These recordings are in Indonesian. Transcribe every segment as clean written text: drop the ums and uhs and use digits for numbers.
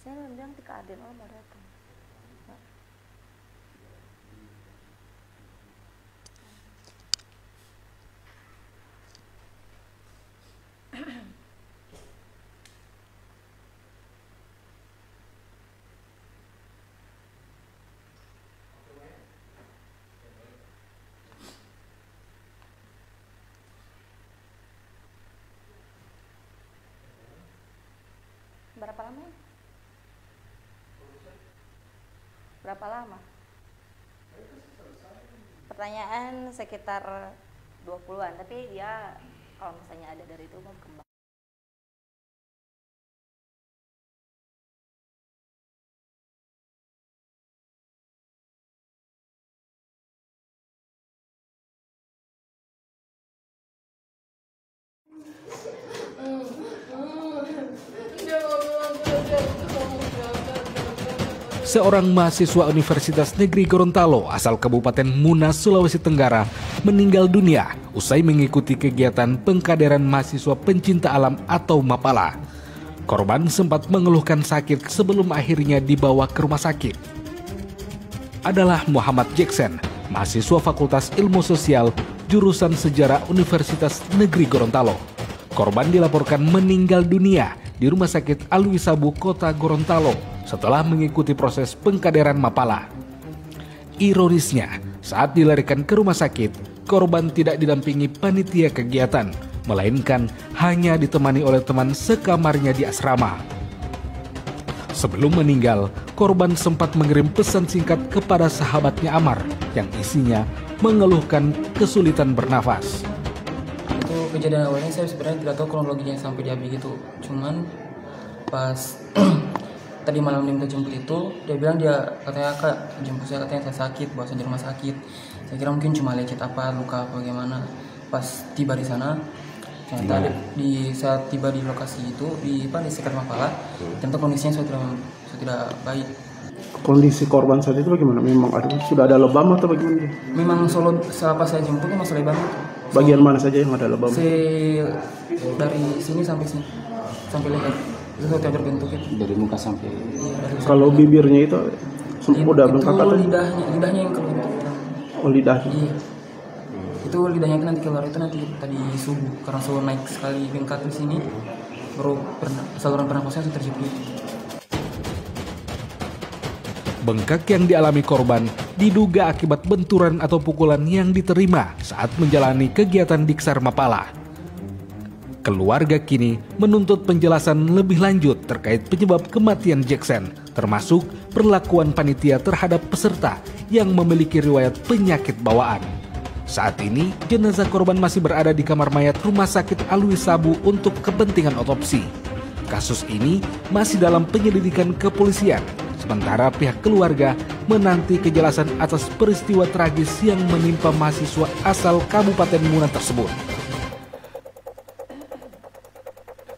Saya bilang tika aden mau datang. Berapa lama? Berapa lama? Pertanyaan sekitar 20-an, tapi dia kalau misalnya ada dari itu mau kembang. Seorang mahasiswa Universitas Negeri Gorontalo asal Kabupaten Munas, Sulawesi Tenggara meninggal dunia usai mengikuti kegiatan pengkaderan mahasiswa pencinta alam atau Mapala. Korban sempat mengeluhkan sakit sebelum akhirnya dibawa ke rumah sakit. Adalah Muhammad Jackson, mahasiswa Fakultas Ilmu Sosial jurusan Sejarah Universitas Negeri Gorontalo. Korban dilaporkan meninggal dunia di Rumah Sakit Alwi Sabu, Kota Gorontalo setelah mengikuti proses pengkaderan Mapala. Ironisnya, saat dilarikan ke rumah sakit, korban tidak didampingi panitia kegiatan, melainkan hanya ditemani oleh teman sekamarnya di asrama. Sebelum meninggal, korban sempat mengirim pesan singkat kepada sahabatnya Amar yang isinya mengeluhkan kesulitan bernafas. Itu kejadian awalnya saya sebenarnya tidak tahu kronologinya sampai di Abi gitu. Cuman pas tadi malam dia minta jemput itu, dia bilang katanya kak jemput saya, katanya saya sakit, bawa saya di rumah sakit. Saya kira mungkin cuma lecet apa, luka apa gimana. Pas tiba di sana, ternyata di saat tiba di lokasi itu di sekitar Mapala, ternyata kondisinya sudah tidak baik. Kondisi korban saat itu bagaimana? Memang sudah ada lebam atau bagaimana? Memang solo pas saya jemput memang sudah lebam. Bagian mana saja yang ada lebam? Dari sini sampai sini, sampai leher. Itu sudah terbentuk itu. Dari muka sampai. Kalau bibirnya itu udah bengkak atau? Lidahnya yang keluar itu. Oh, lidahnya. Iya. Itu lidahnya nanti keluar itu nanti tadi subuh karena selalu naik sekali bengkak di sini, baru saluran pernafasnya sudah terjepit. Bengkak yang dialami korban diduga akibat benturan atau pukulan yang diterima saat menjalani kegiatan Diksar Mapala. Keluarga kini menuntut penjelasan lebih lanjut terkait penyebab kematian Jackson, termasuk perlakuan panitia terhadap peserta yang memiliki riwayat penyakit bawaan. Saat ini, jenazah korban masih berada di kamar mayat Rumah Sakit Alwi Sabu untuk kepentingan otopsi. Kasus ini masih dalam penyelidikan kepolisian, sementara pihak keluarga menanti kejelasan atas peristiwa tragis yang menimpa mahasiswa asal Kabupaten Munas tersebut.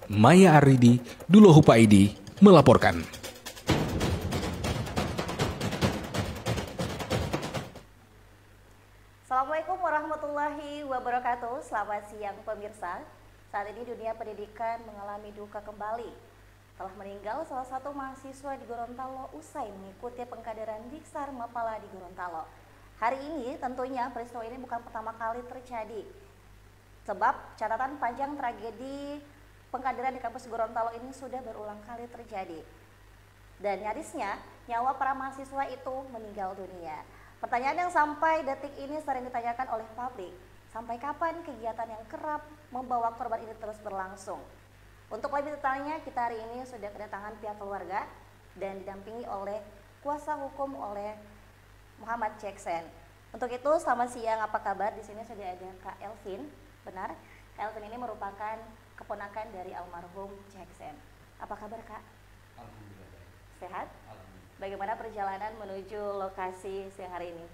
Maya Aridi, Duloh Hupaidi, melaporkan. Assalamualaikum warahmatullahi wabarakatuh. Selamat siang pemirsa. Saat ini dunia pendidikan mengalami duka kembali. Telah meninggal salah satu mahasiswa di Gorontalo usai mengikuti pengkaderan Diksar Mapala di Gorontalo. Hari ini tentunya peristiwa ini bukan pertama kali terjadi. Sebab catatan panjang tragedi pengkaderan di kampus Gorontalo ini sudah berulang kali terjadi. Dan nyarisnya nyawa para mahasiswa itu meninggal dunia. Pertanyaan yang sampai detik ini sering ditanyakan oleh publik, sampai kapan kegiatan yang kerap membawa korban ini terus berlangsung? Untuk lebih detailnya, kita hari ini sudah kedatangan pihak keluarga dan didampingi oleh kuasa hukum oleh Muhammad Jackson. Untuk itu, selamat siang, apa kabar? Di sini sudah ada Kak Elvin, benar? Kak Elvin ini merupakan keponakan dari almarhum Jackson. Apa kabar Kak? Alhamdulillah. Sehat? Bagaimana perjalanan menuju lokasi siang hari ini?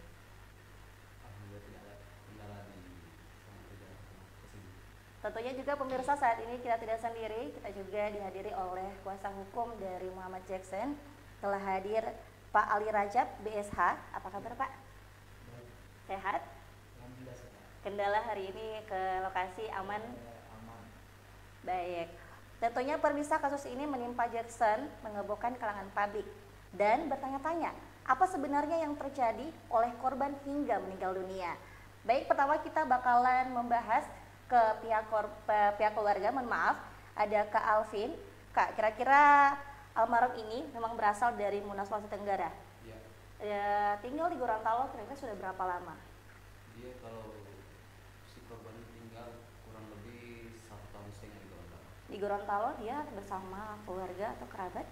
Tentunya juga pemirsa saat ini kita tidak sendiri, kita juga dihadiri oleh kuasa hukum dari Muhammad Jackson. Telah hadir Pak Ali Rajab, BSH. Apa kabar Pak? Sehat? Kendala hari ini ke lokasi aman? Baik. Tentunya pemirsa, kasus ini menimpa Jackson mengebohkan kalangan publik dan bertanya-tanya apa sebenarnya yang terjadi oleh korban hingga meninggal dunia. Baik, pertama kita bakalan membahas ke pihak keluarga. Mohon maaf, ada Kak Alvin. Kak, kira-kira almarhum ini memang berasal dari Muna, Sulawesi Tenggara. Ya, Tinggal di Gorontalo kira-kira sudah berapa lama? dia kalau si korban tinggal kurang lebih 1,5 tahun di Gorontalo. Di Gorontalo dia bersama keluarga atau kerabat?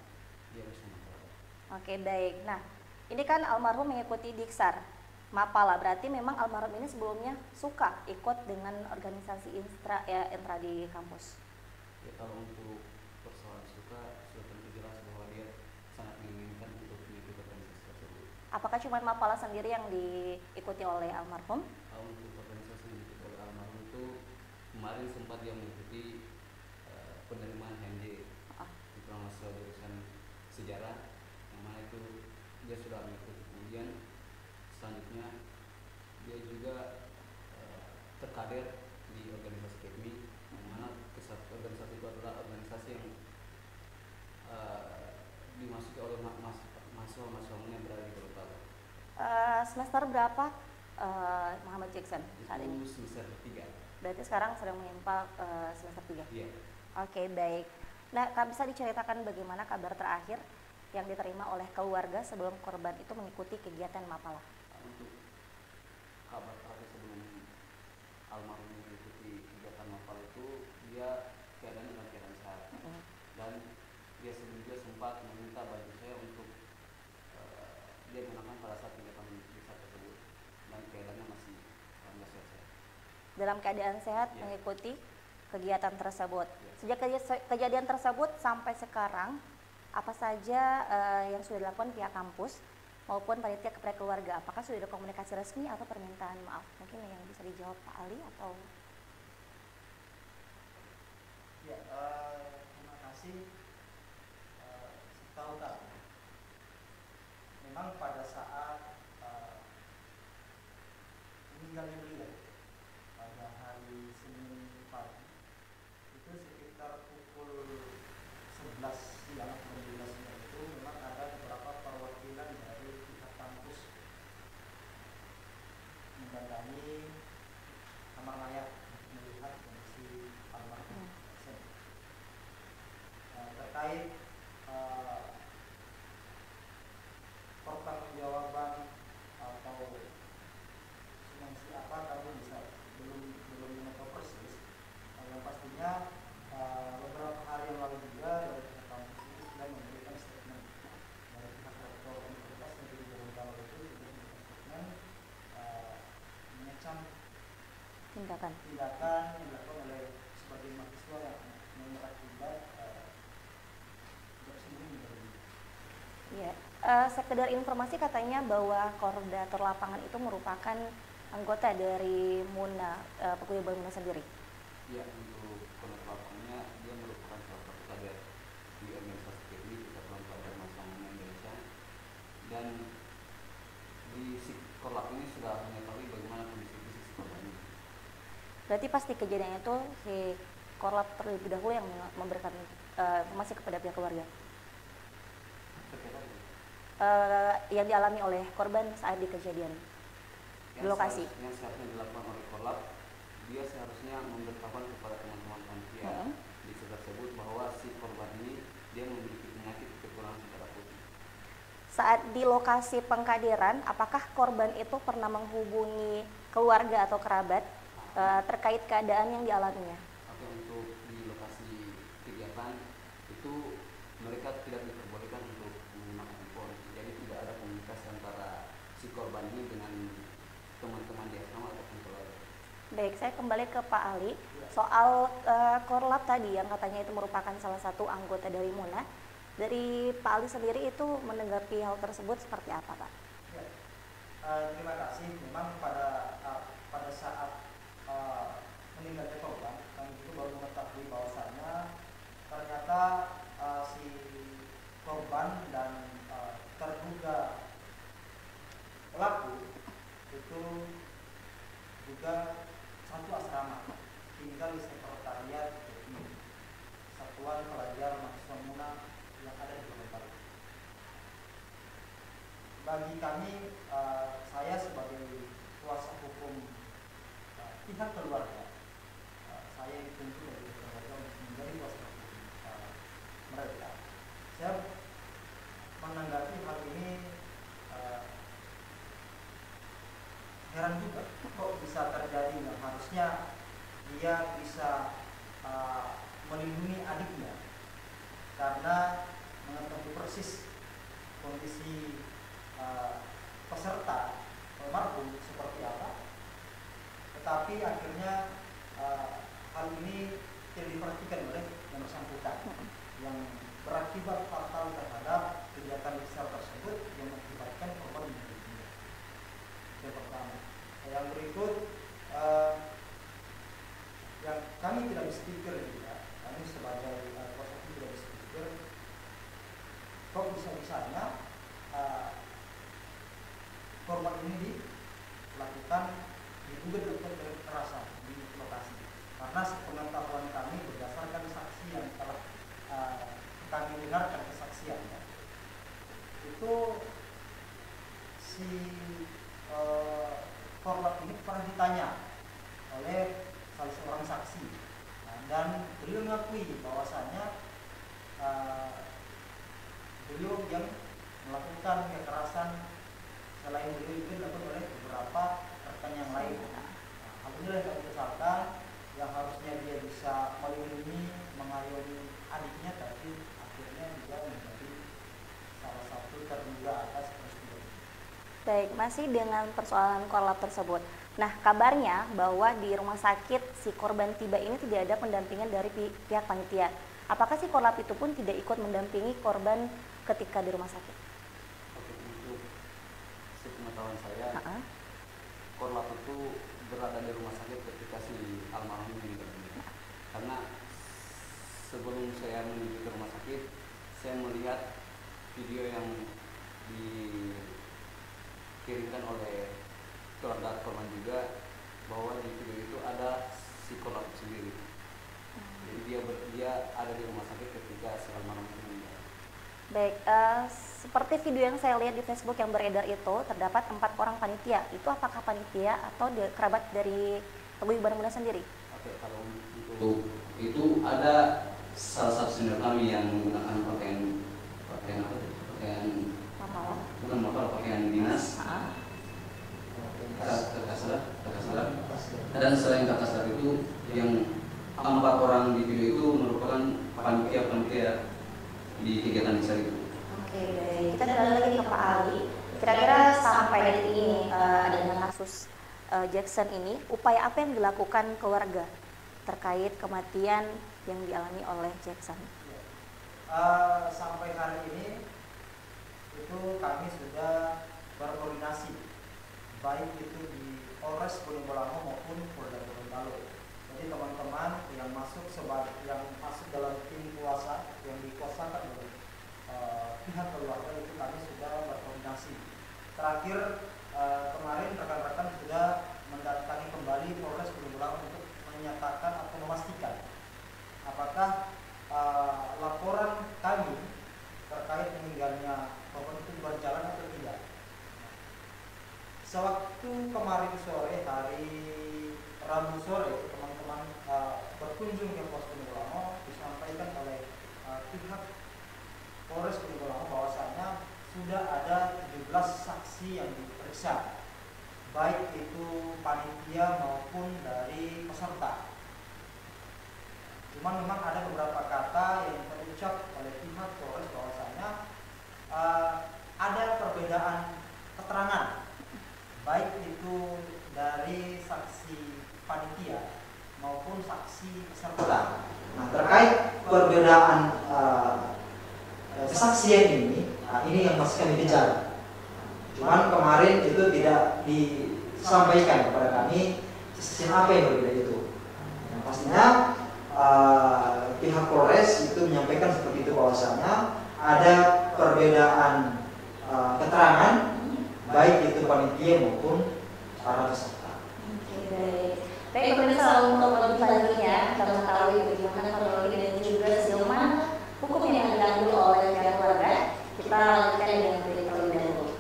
Dia bersama keluarga. Oke, baik. Nah, ini kan almarhum mengikuti Diksar Mapala, berarti memang almarhum ini sebelumnya suka ikut dengan organisasi intra di kampus. Ya, kalau untuk persoalan suka sudah tentu jelas bahwa dia sangat menginginkan untuk mengikuti organisasi tersebut. Apakah cuma Mapala sendiri yang diikuti oleh almarhum? Kalau untuk organisasi yang diikuti oleh almarhum itu kemarin sempat dia mengikuti penerimaan HMJ di mahasiswa jurusan sejarah, yang mana itu dia sudah mengikuti. Kemudian selanjutnya dia juga terkader di organisasi KEPMI, yang mana organisasi itu adalah organisasi yang dimasuki oleh mahasiswa-mahasiswa yang berada di Gorontalo. Semester berapa Muhammad Jackson saat Itu ini? semester 3. Berarti sekarang sedang menimpa semester 3. Iya. Oke, baik. Nah, Kak, bisa diceritakan bagaimana kabar terakhir yang diterima oleh keluarga sebelum korban itu mengikuti kegiatan Mapala? Untuk kabar terakhir sebelum almarhum mengikuti kegiatan Mapala itu, dia keadaannya dalam keadaan sehat. Dan dia sebelumnya juga sempat meminta bantu saya untuk dia gunakan pada saat kegiatan besar tersebut, dan keadaannya masih alhamdulillah sehat. Dalam keadaan sehat Ya. mengikuti kegiatan tersebut. Ya. Sejak kejadian tersebut sampai sekarang, apa saja yang sudah dilakukan pihak kampus maupun panitia kepada keluarga? Apakah sudah ada komunikasi resmi atau permintaan maaf? Mungkin yang bisa dijawab Pak Ali atau... Ya, terima kasih. Setahu kami, memang pada saat meninggalnya beliau pada hari Senin pagi itu sekitar pukul 11 siang atau 12 siang itu memang ada beberapa perwakilan dari pihak kampus mendatangi kamar mayat melihat kondisi almarhum terkait pertanggungjawaban atau dimensi apa kami belum mengetahui persis. Yang pastinya beberapa hari yang lalu juga dari pihak kampus itu sudah memberikan statement dari pihak rektor Universitas Negeri Gorontalo itu juga memberikan statement mengecam tindakan? yang dilakukan oleh sebagai mahasiswa yang berakibat tidak sembuh menjadi. Ya, sekedar informasi katanya bahwa koordinator lapangan itu merupakan anggota dari Muna, Paguyuban Muna sendiri. Ya, untuk koordinator lapangannya dia merupakan salah satu kader di organisasi KEPMI, Persatuan Kader Mahasiswa Muna Indonesia, dan di Korlap ini sudah mengetahui bagaimana kondisi fisik si korban ini. Berarti pasti kejadian itu si Korlap terlebih dahulu yang memberikan informasi kepada pihak keluarga. Terkait apa? Yang dialami oleh korban saat di kejadian di lokasi. Yang seharusnya dilakukan oleh Korlap, dia seharusnya memberitahukan kepada teman-teman panitia di sekitar tersebut bahwa si korban ini dia memiliki penyakit kekurangan darah putih. Saat di lokasi pengkaderan, apakah korban itu pernah menghubungi keluarga atau kerabat terkait keadaan yang dialaminya? Oke, untuk di lokasi kegiatan itu mereka tidak diperbolehkan untuk menggunakan handphone, jadi tidak ada komunikasi antara si korban ini dengan teman-teman di asrama ataupun keluarga. Baik, saya kembali ke Pak Ali soal Korlap tadi yang katanya itu merupakan salah satu anggota dari Muna. Dari Pak Ali sendiri itu menanggapi hal tersebut seperti apa, Pak? Ya, terima kasih. Memang pada saat meninggalnya korban, kami itu baru mengetahui bahwasannya ternyata si korban dan terduga pelaku itu juga satu asrama, tinggal di sekretariat KEPMI, Satuan bagi kami, saya sebagai kuasa hukum pihak keluarga, saya ditunjuk dari keluarga untuk menjadi kuasa hukum mereka. Saya menanggapi hal ini heran juga kok bisa terjadi. Harusnya dia bisa melindungi adiknya karena mengetahui persis kondisi peserta almarhum seperti apa, tetapi akhirnya hal ini tidak diperhatikan oleh yang bersangkutan, yang berakibat fatal terhadap kegiatan besar tersebut yang mengakibatkan korban meninggal dunia. Yang pertama. Yang berikut, yang kami tidak bisa pikir juga, kami sebagai kuasa hukum tidak bisa pikir kok bisa-bisanya korban ini dilakukan diduga dilakukan kekerasan di lokasi. Karena sepengetahuan kami berdasarkan saksi yang telah kami dengarkan kesaksiannya, itu si korban ini pernah ditanya oleh salah seorang saksi, dan beliau mengakui bahwasanya beliau yang melakukan kekerasan selain beliau juga dilakukan oleh beberapa rekan yang lain. Hal ini yang kami kesalkan, yang harusnya dia bisa melindungi, mengayomi adiknya, tapi akhirnya juga menjadi salah satu terduga atas peristiwa ini. Baik, masih dengan persoalan korlap tersebut. Nah, kabarnya bahwa di rumah sakit si korban tiba ini tidak ada pendampingan dari pihak panitia. Apakah si korlap itu pun tidak ikut mendampingi korban ketika di rumah sakit? Oke, untuk sepengetahuan saya, korlap itu berada di rumah sakit ketika si almarhum meninggal dunia. Karena sebelum saya menuju ke rumah sakit, saya melihat video yang dikirimkan oleh keluarga korban juga, bahwa di video itu ada si korban sendiri. Jadi dia ada di rumah sakit ketika si almarhum meninggal. Baik, seperti video yang saya lihat di Facebook yang beredar itu, terdapat 4 orang panitia. Itu apakah panitia atau kerabat dari Paguyuban Muda sendiri? Oke, kalau untuk itu ada salah satu senior kami yang menggunakan pakaian dinas, kakak dan selain kakak sadar itu yang 4 orang di video itu merupakan panitia di kegiatan besar itu. Oke, baik. Kita kembali lagi ke Pak Ali. Kira-kira sampai detik ini adanya kasus Jackson ini, upaya apa yang dilakukan keluarga terkait kematian yang dialami oleh Jackson? Sampai hari ini itu kami sudah berkoordinasi, baik itu di Polres Bonobolango maupun Polda Gorontalo. Jadi teman-teman yang masuk dalam tim kuasa yang dikuasakan oleh pihak keluarga itu kami sudah berkoordinasi. Terakhir kemarin rekan-rekan sudah mendatangi kembali Polres Bonobolango untuk menyatakan atau memastikan apakah laporan kami terkait meninggalnya korban itu berjalan atau tidak. Sewaktu kemarin sore, hari Rabu sore, teman-teman berkunjung ke Polres Bonobolango, disampaikan oleh pihak Polres Bonobolango bahwasanya sudah ada 17 saksi yang diperiksa, baik itu panitia maupun dari peserta. Cuma memang ada beberapa kata yang terucap oleh pihak Polres bahwasanya ada perbedaan keterangan, baik itu dari saksi panitia maupun saksi peserta. Nah, terkait perbedaan kesaksian ini yang masih kami kejar. Cuman kemarin itu tidak disampaikan kepada kami kesaksian apa yang berbeda itu. Yang pastinya pihak Polres itu menyampaikan seperti itu, bahwasanya ada perbedaan keterangan, baik itu panitia maupun para peserta. Baik, pemirsa, untuk lebih lanjutnya kita mengetahui bagaimana kronologi dan juga sejauh mana hukum yang diambil oleh pihak keluarga, kita lanjutkan dengan berita terlebih dahulu.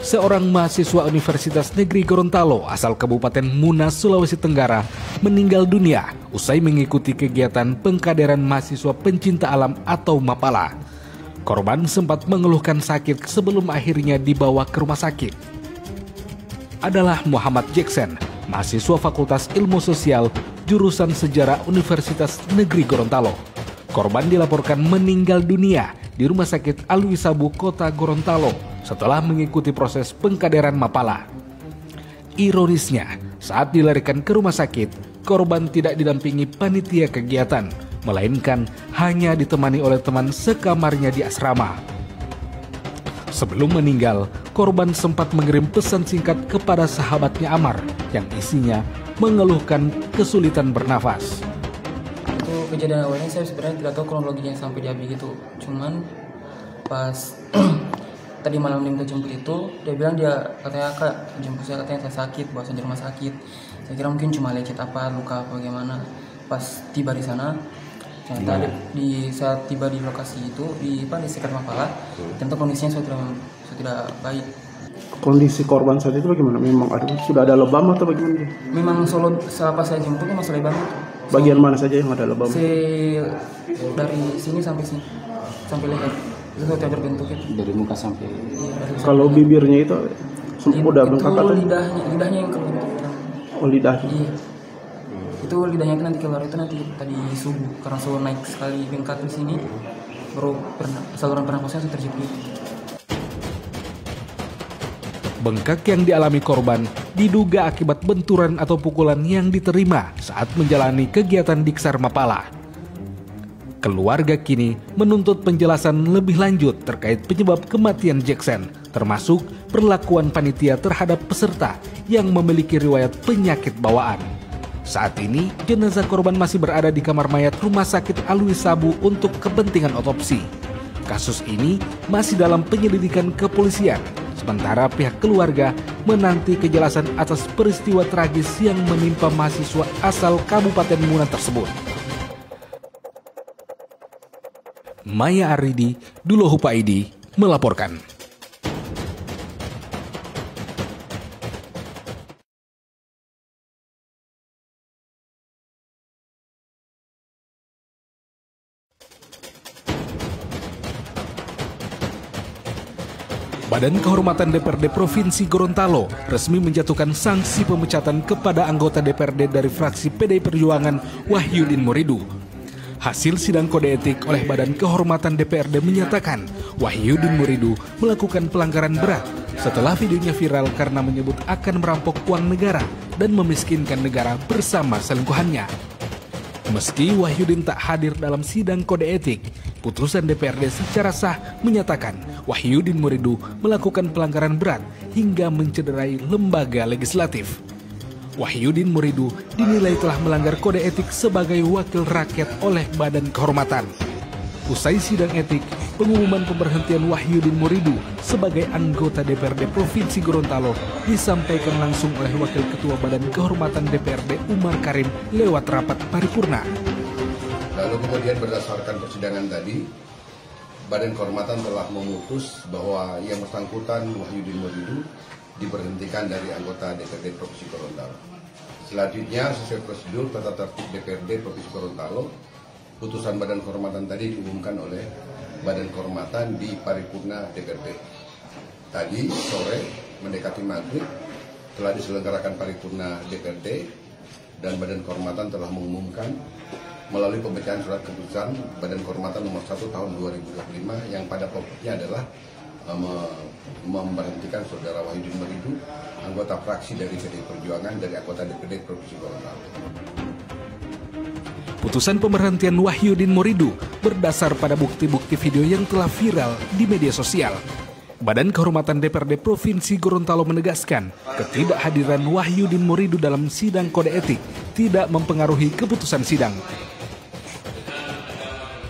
Seorang mahasiswa Universitas Negeri Gorontalo asal Kabupaten Muna, Sulawesi Tenggara meninggal dunia usai mengikuti kegiatan pengkaderan mahasiswa pencinta alam atau Mapala. Korban sempat mengeluhkan sakit sebelum akhirnya dibawa ke rumah sakit. Adalah Muhammad Jackson, mahasiswa Fakultas Ilmu Sosial jurusan Sejarah Universitas Negeri Gorontalo. Korban dilaporkan meninggal dunia di Rumah Sakit Alwi Sabu, Kota Gorontalo setelah mengikuti proses pengkaderan Mapala. Ironisnya, saat dilarikan ke rumah sakit, korban tidak didampingi panitia kegiatan, melainkan hanya ditemani oleh teman sekamarnya di asrama. Sebelum meninggal, korban sempat mengirim pesan singkat kepada sahabatnya Amar yang isinya mengeluhkan kesulitan bernafas. Itu kejadian awalnya saya sebenarnya tidak tahu kronologinya sampai di Abi gitu. Cuman pas tadi malam dia minta jemput itu, dia bilang katanya kak jemput saya, katanya saya sakit, bawa saya di rumah sakit. Saya kira mungkin cuma lecet apa, luka apa bagaimana. Pas tiba di sana, ternyata di saat tiba di lokasi itu di sekitar Mapala, tentu kondisinya sudah tidak baik. Kondisi korban saat itu bagaimana? Memang sudah ada lebam atau bagaimana? Memang pas saya jemput memang sudah lebam itu. Bagian mana saja yang ada lebam? Dari sini sampai sini, sampai leher. Itu sudah berbentuk itu. Dari muka sampai. Iya, Kalau bibirnya itu udah bengkak atau? Lidahnya yang keluar itu. Oh, lidahnya. Iya. Itu lidahnya nanti keluar itu nanti tadi subuh karena selalu naik sekali bengkak di sini, baru saluran pernafasnya sudah terjepit. Bengkak yang dialami korban diduga akibat benturan atau pukulan yang diterima saat menjalani kegiatan di Ksar Mapala. Keluarga kini menuntut penjelasan lebih lanjut terkait penyebab kematian Jackson, termasuk perlakuan panitia terhadap peserta yang memiliki riwayat penyakit bawaan. Saat ini, jenazah korban masih berada di kamar mayat Rumah Sakit Alwi Sabu untuk kepentingan otopsi. Kasus ini masih dalam penyelidikan kepolisian, sementara pihak keluarga menanti kejelasan atas peristiwa tragis yang menimpa mahasiswa asal Kabupaten Muna tersebut. Maya Aridi, Dulo Hupaidi, melaporkan. Badan Kehormatan DPRD Provinsi Gorontalo resmi menjatuhkan sanksi pemecatan kepada anggota DPRD dari fraksi PDI Perjuangan Wahyudin Muridu. Hasil sidang kode etik oleh Badan Kehormatan DPRD menyatakan Wahyudin Muridu melakukan pelanggaran berat setelah videonya viral karena menyebut akan merampok uang negara dan memiskinkan negara bersama selingkuhannya. Meski Wahyudin tak hadir dalam sidang kode etik, putusan DPRD secara sah menyatakan Wahyudin Muridu melakukan pelanggaran berat hingga mencederai lembaga legislatif. Wahyudin Muridu dinilai telah melanggar kode etik sebagai wakil rakyat oleh Badan Kehormatan. Usai sidang etik, pengumuman pemberhentian Wahyudin Muridu sebagai anggota DPRD Provinsi Gorontalo disampaikan langsung oleh Wakil Ketua Badan Kehormatan DPRD Umar Karim lewat rapat paripurna. Lalu kemudian berdasarkan persidangan tadi, Badan Kehormatan telah memutus bahwa yang bersangkutan Wahyudin Muridu diberhentikan dari anggota DPRD Provinsi Gorontalo. Selanjutnya, sesuai prosedur tata tertib DPRD Provinsi Gorontalo, putusan Badan Kehormatan tadi diumumkan oleh Badan Kehormatan di paripurna DPRD. Tadi sore mendekati maghrib telah diselenggarakan paripurna DPRD dan Badan Kehormatan telah mengumumkan melalui pembacaan surat keputusan Badan Kehormatan nomor 1 tahun 2025 yang pada pokoknya adalah memberhentikan Saudara Wahyudin Muridu, anggota fraksi dari PDI Perjuangan dari anggota DPRD Provinsi Gorontalo. Putusan pemberhentian Wahyudin Muridu berdasar pada bukti-bukti video yang telah viral di media sosial. Badan Kehormatan DPRD Provinsi Gorontalo menegaskan ketidakhadiran Wahyudin Muridu dalam sidang kode etik tidak mempengaruhi keputusan sidang.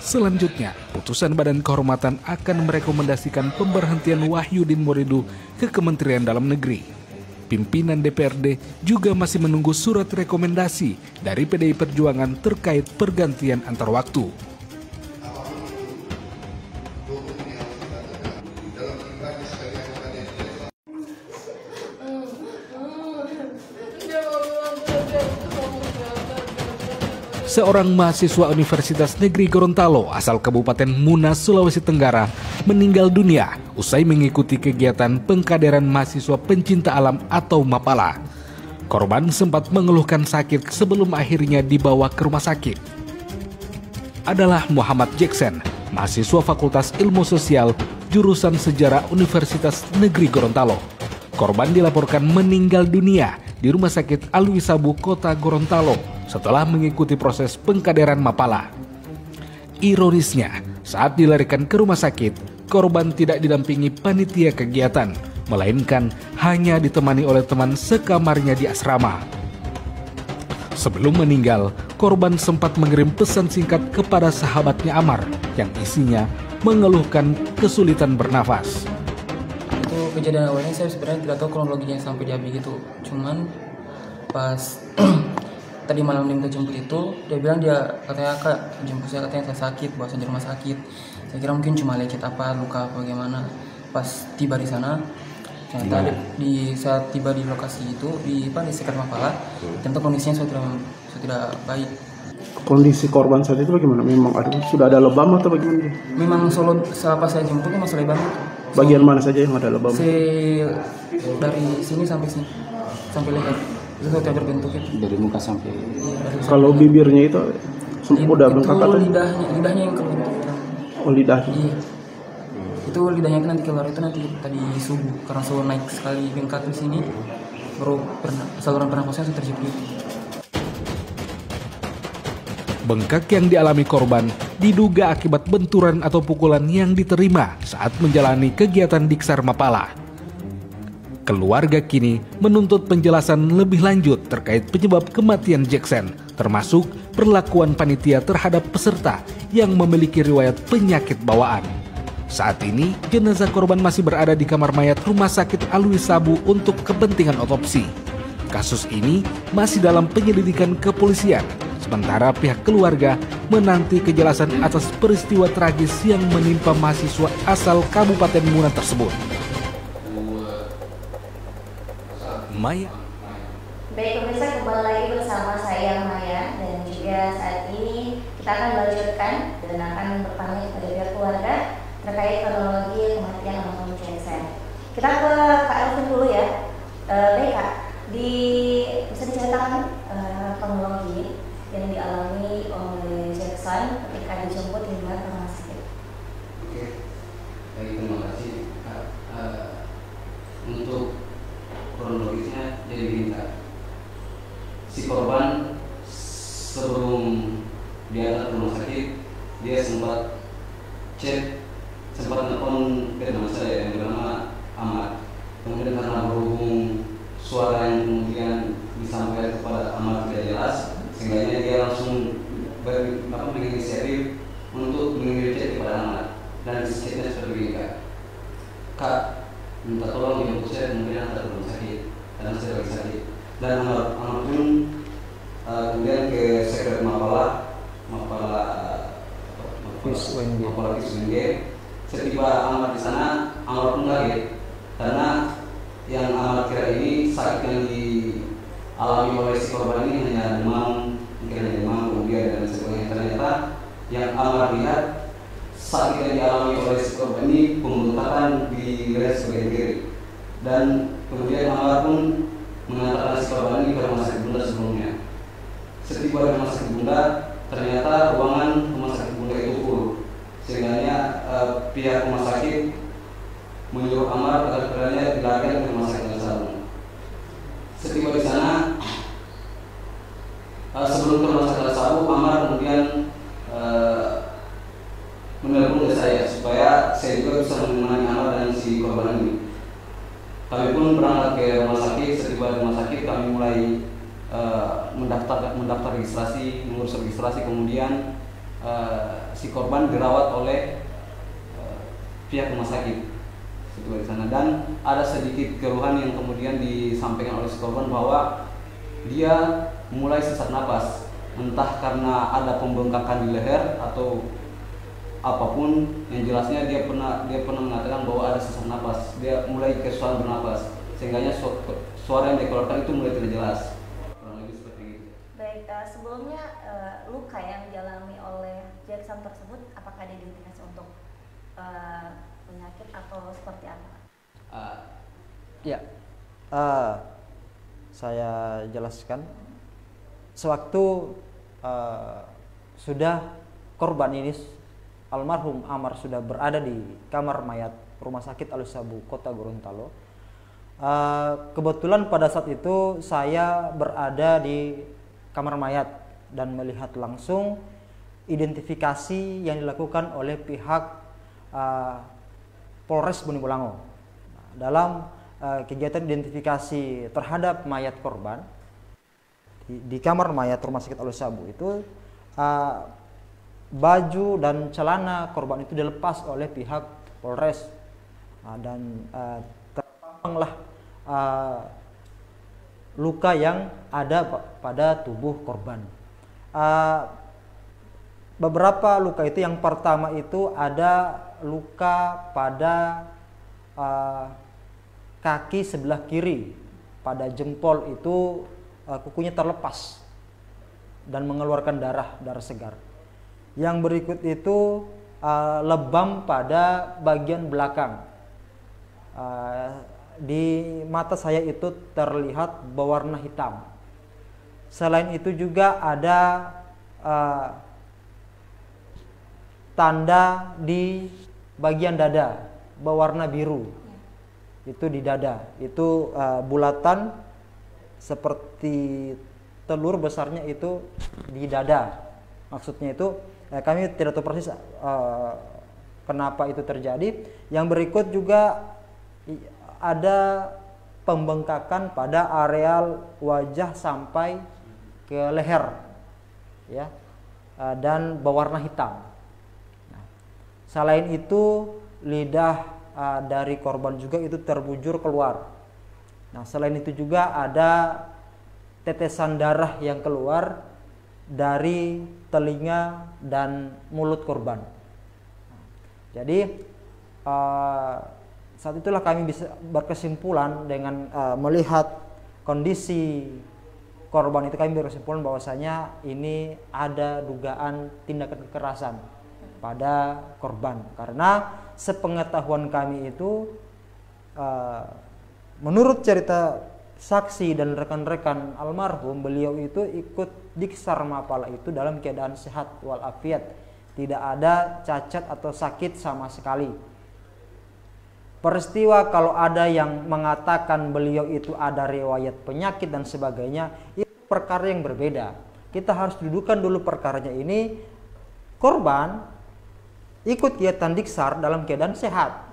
Selanjutnya, putusan Badan Kehormatan akan merekomendasikan pemberhentian Wahyudin Muridu ke Kementerian Dalam Negeri. Pimpinan DPRD juga masih menunggu surat rekomendasi dari PDI Perjuangan terkait pergantian antar waktu. seorang mahasiswa Universitas Negeri Gorontalo asal Kabupaten Munas, Sulawesi Tenggara meninggal dunia usai mengikuti kegiatan pengkaderan mahasiswa pencinta alam atau Mapala. Korban sempat mengeluhkan sakit sebelum akhirnya dibawa ke rumah sakit. Adalah Muhammad Jackson, mahasiswa Fakultas Ilmu Sosial jurusan Sejarah Universitas Negeri Gorontalo. Korban dilaporkan meninggal dunia di Rumah Sakit Alwi Sabu, Kota Gorontalo setelah mengikuti proses pengkaderan Mapala. Ironisnya, saat dilarikan ke rumah sakit, korban tidak didampingi panitia kegiatan, melainkan hanya ditemani oleh teman sekamarnya di asrama. Sebelum meninggal, korban sempat mengirim pesan singkat kepada sahabatnya Amar yang isinya mengeluhkan kesulitan bernafas. Itu kejadian awalnya saya sebenarnya tidak tahu kronologinya sampai dia begitu. Cuman pas tadi malam dia minta jemput itu, dia bilang katanya kak jemput saya, katanya saya sakit, bawa saya di rumah sakit. Saya kira mungkin cuma lecet apa, luka apa bagaimana. Pas tiba di sana, ternyata saat tiba di lokasi itu di sekitar Mapala, ternyata kondisinya sudah tidak baik. Kondisi korban saat itu bagaimana? Memang sudah ada lebam atau bagaimana? Memang pas saya jemput memang sudah lebam. Bagian mana saja yang ada lebam? Dari sini sampai sini, sampai leher. Itu sudah berbentuk itu. Dari muka sampai. Kalau bibirnya itu udah bengkak atau? Lidahnya yang kebentuk. Oh, lidahnya. Iya. Itu lidahnya nanti keluar itu nanti tadi subuh karena suhu naik sekali bengkak di sini, baru saluran pernafasnya sudah terjepit. Bengkak yang dialami korban diduga akibat benturan atau pukulan yang diterima saat menjalani kegiatan Diksar Mapala. Keluarga kini menuntut penjelasan lebih lanjut terkait penyebab kematian Jackson, termasuk perlakuan panitia terhadap peserta yang memiliki riwayat penyakit bawaan. Saat ini, jenazah korban masih berada di kamar mayat Rumah Sakit Alwi Sabu untuk kepentingan otopsi. Kasus ini masih dalam penyelidikan kepolisian. Sementara pihak keluarga menanti kejelasan atas peristiwa tragis yang menimpa mahasiswa asal Kabupaten Munas tersebut. Maya. Baik pemirsa, kembali lagi bersama saya Maya, dan juga saat ini kita akan melanjutkan dan akan bertanya kepada pihak keluarga terkait kronologi kematian almarhum Jackson. Kita ke Kak Elvin dulu ya. Baik Kak, bisa diceritakan kronologi yang dialami oleh Jackson ketika dijemput hingga ke rumah sakit. Oke, baik, terima kasih. Untuk kronologisnya jadi begini Kak. Si korban sebelum diantar ke rumah sakit, dia sempat nelfon ke teman saya yang bernama Ahmad. Kemudian karena berhubung suara yang kemudian disampaikan kepada Ahmad tidak jelas, sehingga dia langsung menginisiatif untuk mengirim chat kepada Ahmad. Dan chatnya seperti ini Kak, minta tolong jemput saya kemudian antar ke rumah sakit karena saya lagi sakit. Dan Ahmad pun kemudian ke sekretariat Mapala Fiswng. Setiba Ahmad di sana, Ahmad pun kaget karena yang Ahmad kira ini sakit yang dialami oleh si korban ini hanya demam, kemudian dan sebagainya. Ternyata yang Ahmad lihat sakit yang dialami oleh si korban ini pembengkakan di leher sebagian kiri. Dan kemudian Ahmad pun mengantarkan si korban ini ke rumah sakit Bunda sebelumnya. Setiba di rumah sakit Bunda, ternyata ruangan rumah sakit Bunda itu full, sehingga pihak rumah sakit menyuruh Amar agar kiranya dilarikan ke rumah sakit Alwi. Setiba di sana, sebelum ke rumah sakit Alwi, Amar kemudian menelpon ke saya supaya saya juga bisa menemani Amar dan si korban ini. Kami pun berangkat ke rumah sakit. Setiba di rumah sakit, kami mulai mendaftar registrasi, mengurus registrasi, kemudian si korban dirawat oleh pihak rumah sakit di sana. Dan ada sedikit keluhan yang kemudian disampaikan oleh si korban bahwa dia mulai sesak napas, entah karena ada pembengkakan di leher atau apapun. Yang jelasnya dia pernah mengatakan bahwa ada sesak napas, dia mulai kesusahan bernapas, sehingga suara yang dikeluarkan itu mulai tidak jelas. Baik, sebelumnya luka yang dialami oleh Jackson tersebut apakah ada indikasi untuk penyakit atau seperti apa? Ya, saya jelaskan. Sewaktu sudah korban ini almarhum Amar sudah berada di kamar mayat Rumah Sakit Al-Sabu Kota Gorontalo. Kebetulan pada saat itu saya berada di kamar mayat dan melihat langsung identifikasi yang dilakukan oleh pihak Polres Bone Bolango. Dalam kegiatan identifikasi terhadap mayat korban di kamar mayat Rumah Sakit Al-Sabu itu baju dan celana korban itu dilepas oleh pihak Polres dan terpampanglah luka yang ada pada tubuh korban. Beberapa luka itu, yang pertama itu ada luka pada kaki sebelah kiri, pada jempol itu kukunya terlepas dan mengeluarkan darah segar. Yang berikut itu lebam pada bagian belakang. Di mata saya itu terlihat berwarna hitam. Selain itu juga ada tanda di bagian dada berwarna biru. Itu di dada. Itu bulatan seperti telur besarnya itu di dada. Maksudnya itu kami tidak tahu persis kenapa itu terjadi. Yang berikut juga ada pembengkakan pada areal wajah sampai ke leher, ya, dan berwarna hitam. Nah, selain itu lidah dari korban juga itu terbujur keluar. Nah, selain itu juga ada tetesan darah yang keluar dari telinga dan mulut korban. Jadi saat itulah kami bisa berkesimpulan dengan melihat kondisi korban itu, kami berkesimpulan bahwasanya ini ada dugaan tindakan kekerasan pada korban. Karena sepengetahuan kami itu menurut cerita saksi dan rekan-rekan almarhum, beliau itu ikut diksar mapala itu dalam keadaan sehat walafiat, tidak ada cacat atau sakit sama sekali. Peristiwa kalau ada yang mengatakan beliau itu ada riwayat penyakit dan sebagainya, itu perkara yang berbeda. Kita harus dudukan dulu perkaranya ini. Korban ikut kegiatan diksar dalam keadaan sehat.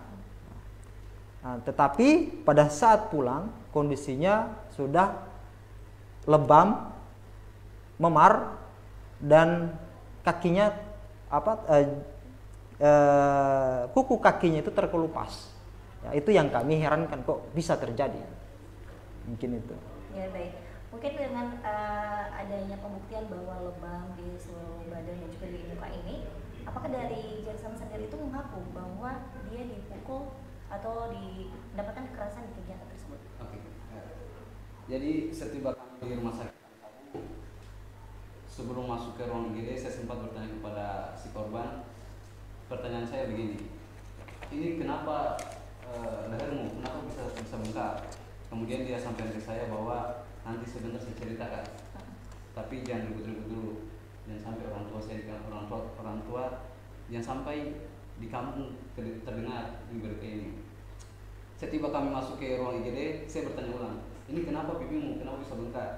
Nah, tetapi pada saat pulang kondisinya sudah lebam, memar, dan kakinya kuku kakinya itu terkelupas. Ya, itu yang kami herankan, kok bisa terjadi. Mungkin itu. Ya, baik. Mungkin dengan adanya pembuktian bahwa lebam di seluruh badan dan juga di muka ini, apakah dari Jackson sendiri itu mengaku bahwa dia dipukul atau mendapatkan kekerasan di kegiatan tersebut? Oke. Jadi setiba kami di rumah sakit, sebelum masuk ke ruang IGD, saya sempat bertanya kepada si korban. Pertanyaan saya begini, ini kenapa lehermu, kenapa bisa bengkak? Kemudian dia sampaikan ke saya bahwa nanti sebentar saya ceritakan, tapi jangan ribut-ribut dulu, jangan sampai orang tua saya orang tua jangan sampai di kampung terdengar di berita ini. Setiba kami masuk ke ruang IGD, saya bertanya ulang, ini kenapa pipimu, kenapa bisa bengkak?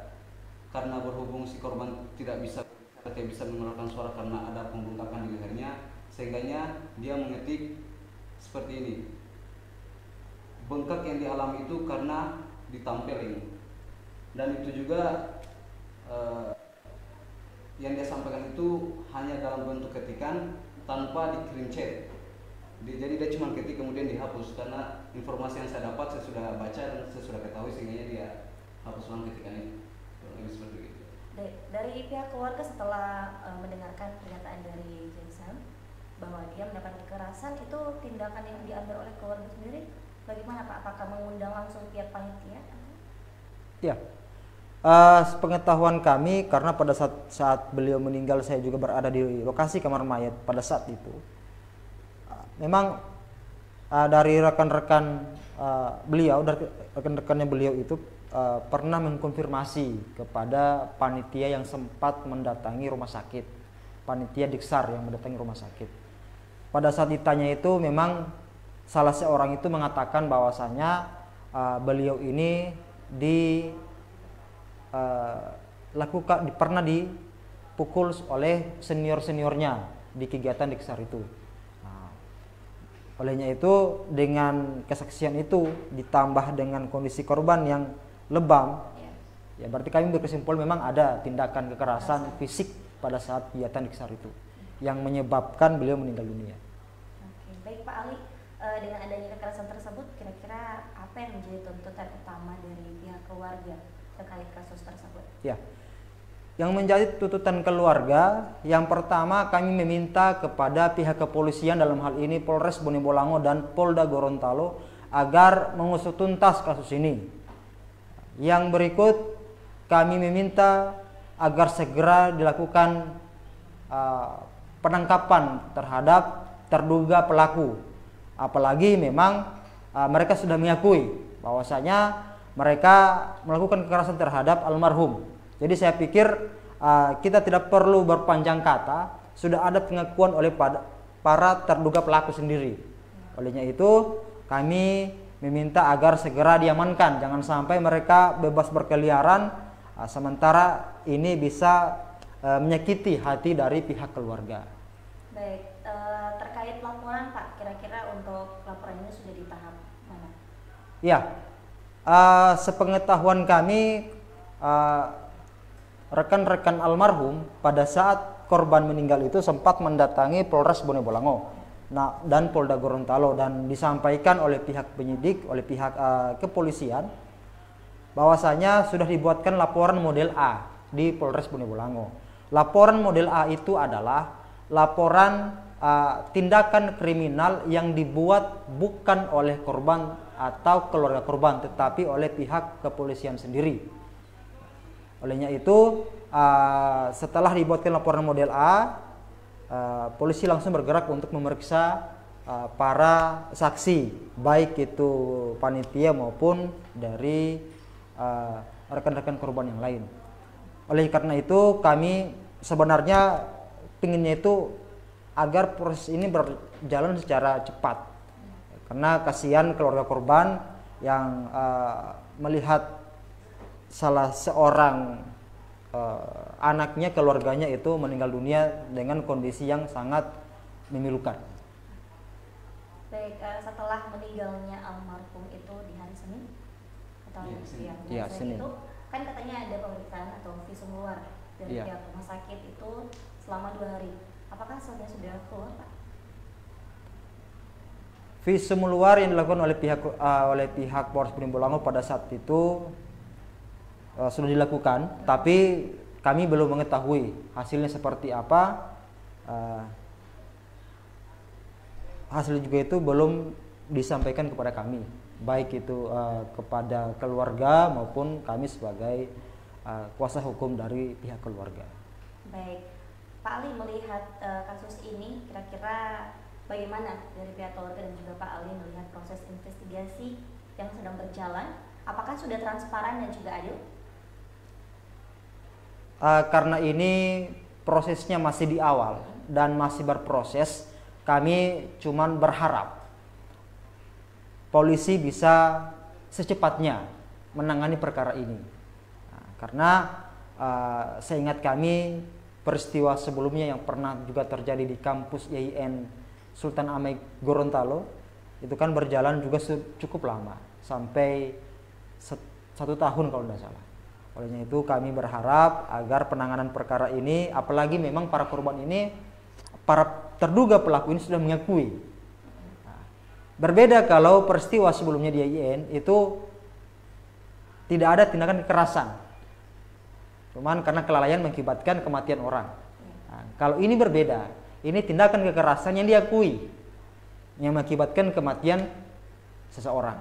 Karena berhubung si korban tidak bisa mengeluarkan suara karena ada pembengkakan di lehernya, sehingganya dia mengetik seperti ini. Bengkak yang dialami itu karena ditampelin, dan itu juga yang dia sampaikan itu hanya dalam bentuk ketikan tanpa dikirim chat. Jadi dia cuma ketik kemudian dihapus, karena informasi yang saya dapat, saya sudah baca dan saya sudah ketahui, sehingga dia hapus ulang ketikan itu. Lebih seperti itu. Dari pihak keluarga setelah mendengarkan pernyataan dari Jackson bahwa dia mendapat kekerasan, itu tindakan yang diambil oleh keluarga sendiri bagaimana Pak? Apakah mengundang langsung pihak panitia? Ya, Sepengetahuan kami, karena pada saat beliau meninggal saya juga berada di lokasi kamar mayat pada saat itu. Memang dari rekan-rekan beliau, dari rekan-rekannya beliau itu pernah mengkonfirmasi kepada panitia yang sempat mendatangi rumah sakit, panitia Diksar yang mendatangi rumah sakit. Pada saat ditanya itu memang salah seorang itu mengatakan bahwasanya beliau ini pernah dipukul oleh seniornya di kegiatan Diksar itu. Olehnya itu dengan kesaksian itu ditambah dengan kondisi korban yang lebam, ya berarti kami berkesimpulan memang ada tindakan kekerasan fisik pada saat kegiatan Diksar itu yang menyebabkan beliau meninggal dunia. Oke, baik Pak Ali, dengan adanya kekerasan tersebut kira-kira apa yang menjadi tuntutan utama dari pihak keluarga terkait kasus tersebut? Ya, yang menjadi tuntutan keluarga, yang pertama kami meminta kepada pihak kepolisian, dalam hal ini Polres Bone Bolango dan Polda Gorontalo, agar mengusut tuntas kasus ini. Yang berikut kami meminta agar segera dilakukan penangkapan terhadap terduga pelaku, apalagi memang mereka sudah mengakui bahwasanya mereka melakukan kekerasan terhadap almarhum. Jadi saya pikir kita tidak perlu berpanjang kata, sudah ada pengakuan oleh para terduga pelaku sendiri. Olehnya itu kami meminta agar segera diamankan, jangan sampai mereka bebas berkeliaran sementara ini bisa menyakiti hati dari pihak keluarga. Baik, terkait laporan Pak, kira-kira untuk laporan ini sudah di tahap mana? Ya, sepengetahuan kami rekan-rekan almarhum pada saat korban meninggal itu sempat mendatangi Polres Bone Bolango dan Polda Gorontalo, dan disampaikan oleh pihak penyidik, oleh pihak kepolisian bahwasanya sudah dibuatkan laporan model A di Polres Bone Bolango. Laporan model A itu adalah laporan tindakan kriminal yang dibuat bukan oleh korban atau keluarga korban, tetapi oleh pihak kepolisian sendiri. Olehnya itu setelah dibuatkan laporan model A, polisi langsung bergerak untuk memeriksa para saksi, baik itu panitia maupun dari rekan-rekan korban yang lain. Oleh karena itu kami sebenarnya pinginnya itu agar proses ini berjalan secara cepat, karena kasihan keluarga korban yang melihat salah seorang anaknya, keluarganya itu meninggal dunia dengan kondisi yang sangat memilukan. Baik, setelah meninggalnya almarhum itu di hari Senin atau siang? Iya, Senin. Itu kan katanya ada pemeriksaan atau visum luar dari pihak rumah sakit itu selama 2 hari. Apakah sudah keluar Pak? Visum luar yang dilakukan oleh pihak Polres Bone Bolango pada saat itu sudah dilakukan, tapi kami belum mengetahui hasilnya seperti apa. Hasil juga itu belum disampaikan kepada kami, baik itu kepada keluarga maupun kami sebagai kuasa hukum dari pihak keluarga. Baik, Pak Ali, melihat kasus ini kira-kira bagaimana dari pihak keluarga dan juga Pak Ali melihat proses investigasi yang sedang berjalan? Apakah sudah transparan dan juga adil? Karena ini prosesnya masih di awal dan masih berproses, kami cuman berharap polisi bisa secepatnya menangani perkara ini. Karena seingat kami peristiwa sebelumnya yang pernah juga terjadi di kampus IAIN Sultan Ameng Gorontalo itu kan berjalan juga cukup lama, sampai 1 tahun kalau tidak salah. Olehnya itu kami berharap agar penanganan perkara ini, apalagi memang para korban ini, para terduga pelaku ini sudah mengakui. Berbeda kalau peristiwa sebelumnya di IAIN itu tidak ada tindakan kekerasan, cuman karena kelalaian mengakibatkan kematian orang. Kalau ini berbeda, ini tindakan kekerasan yang diakui yang mengakibatkan kematian seseorang.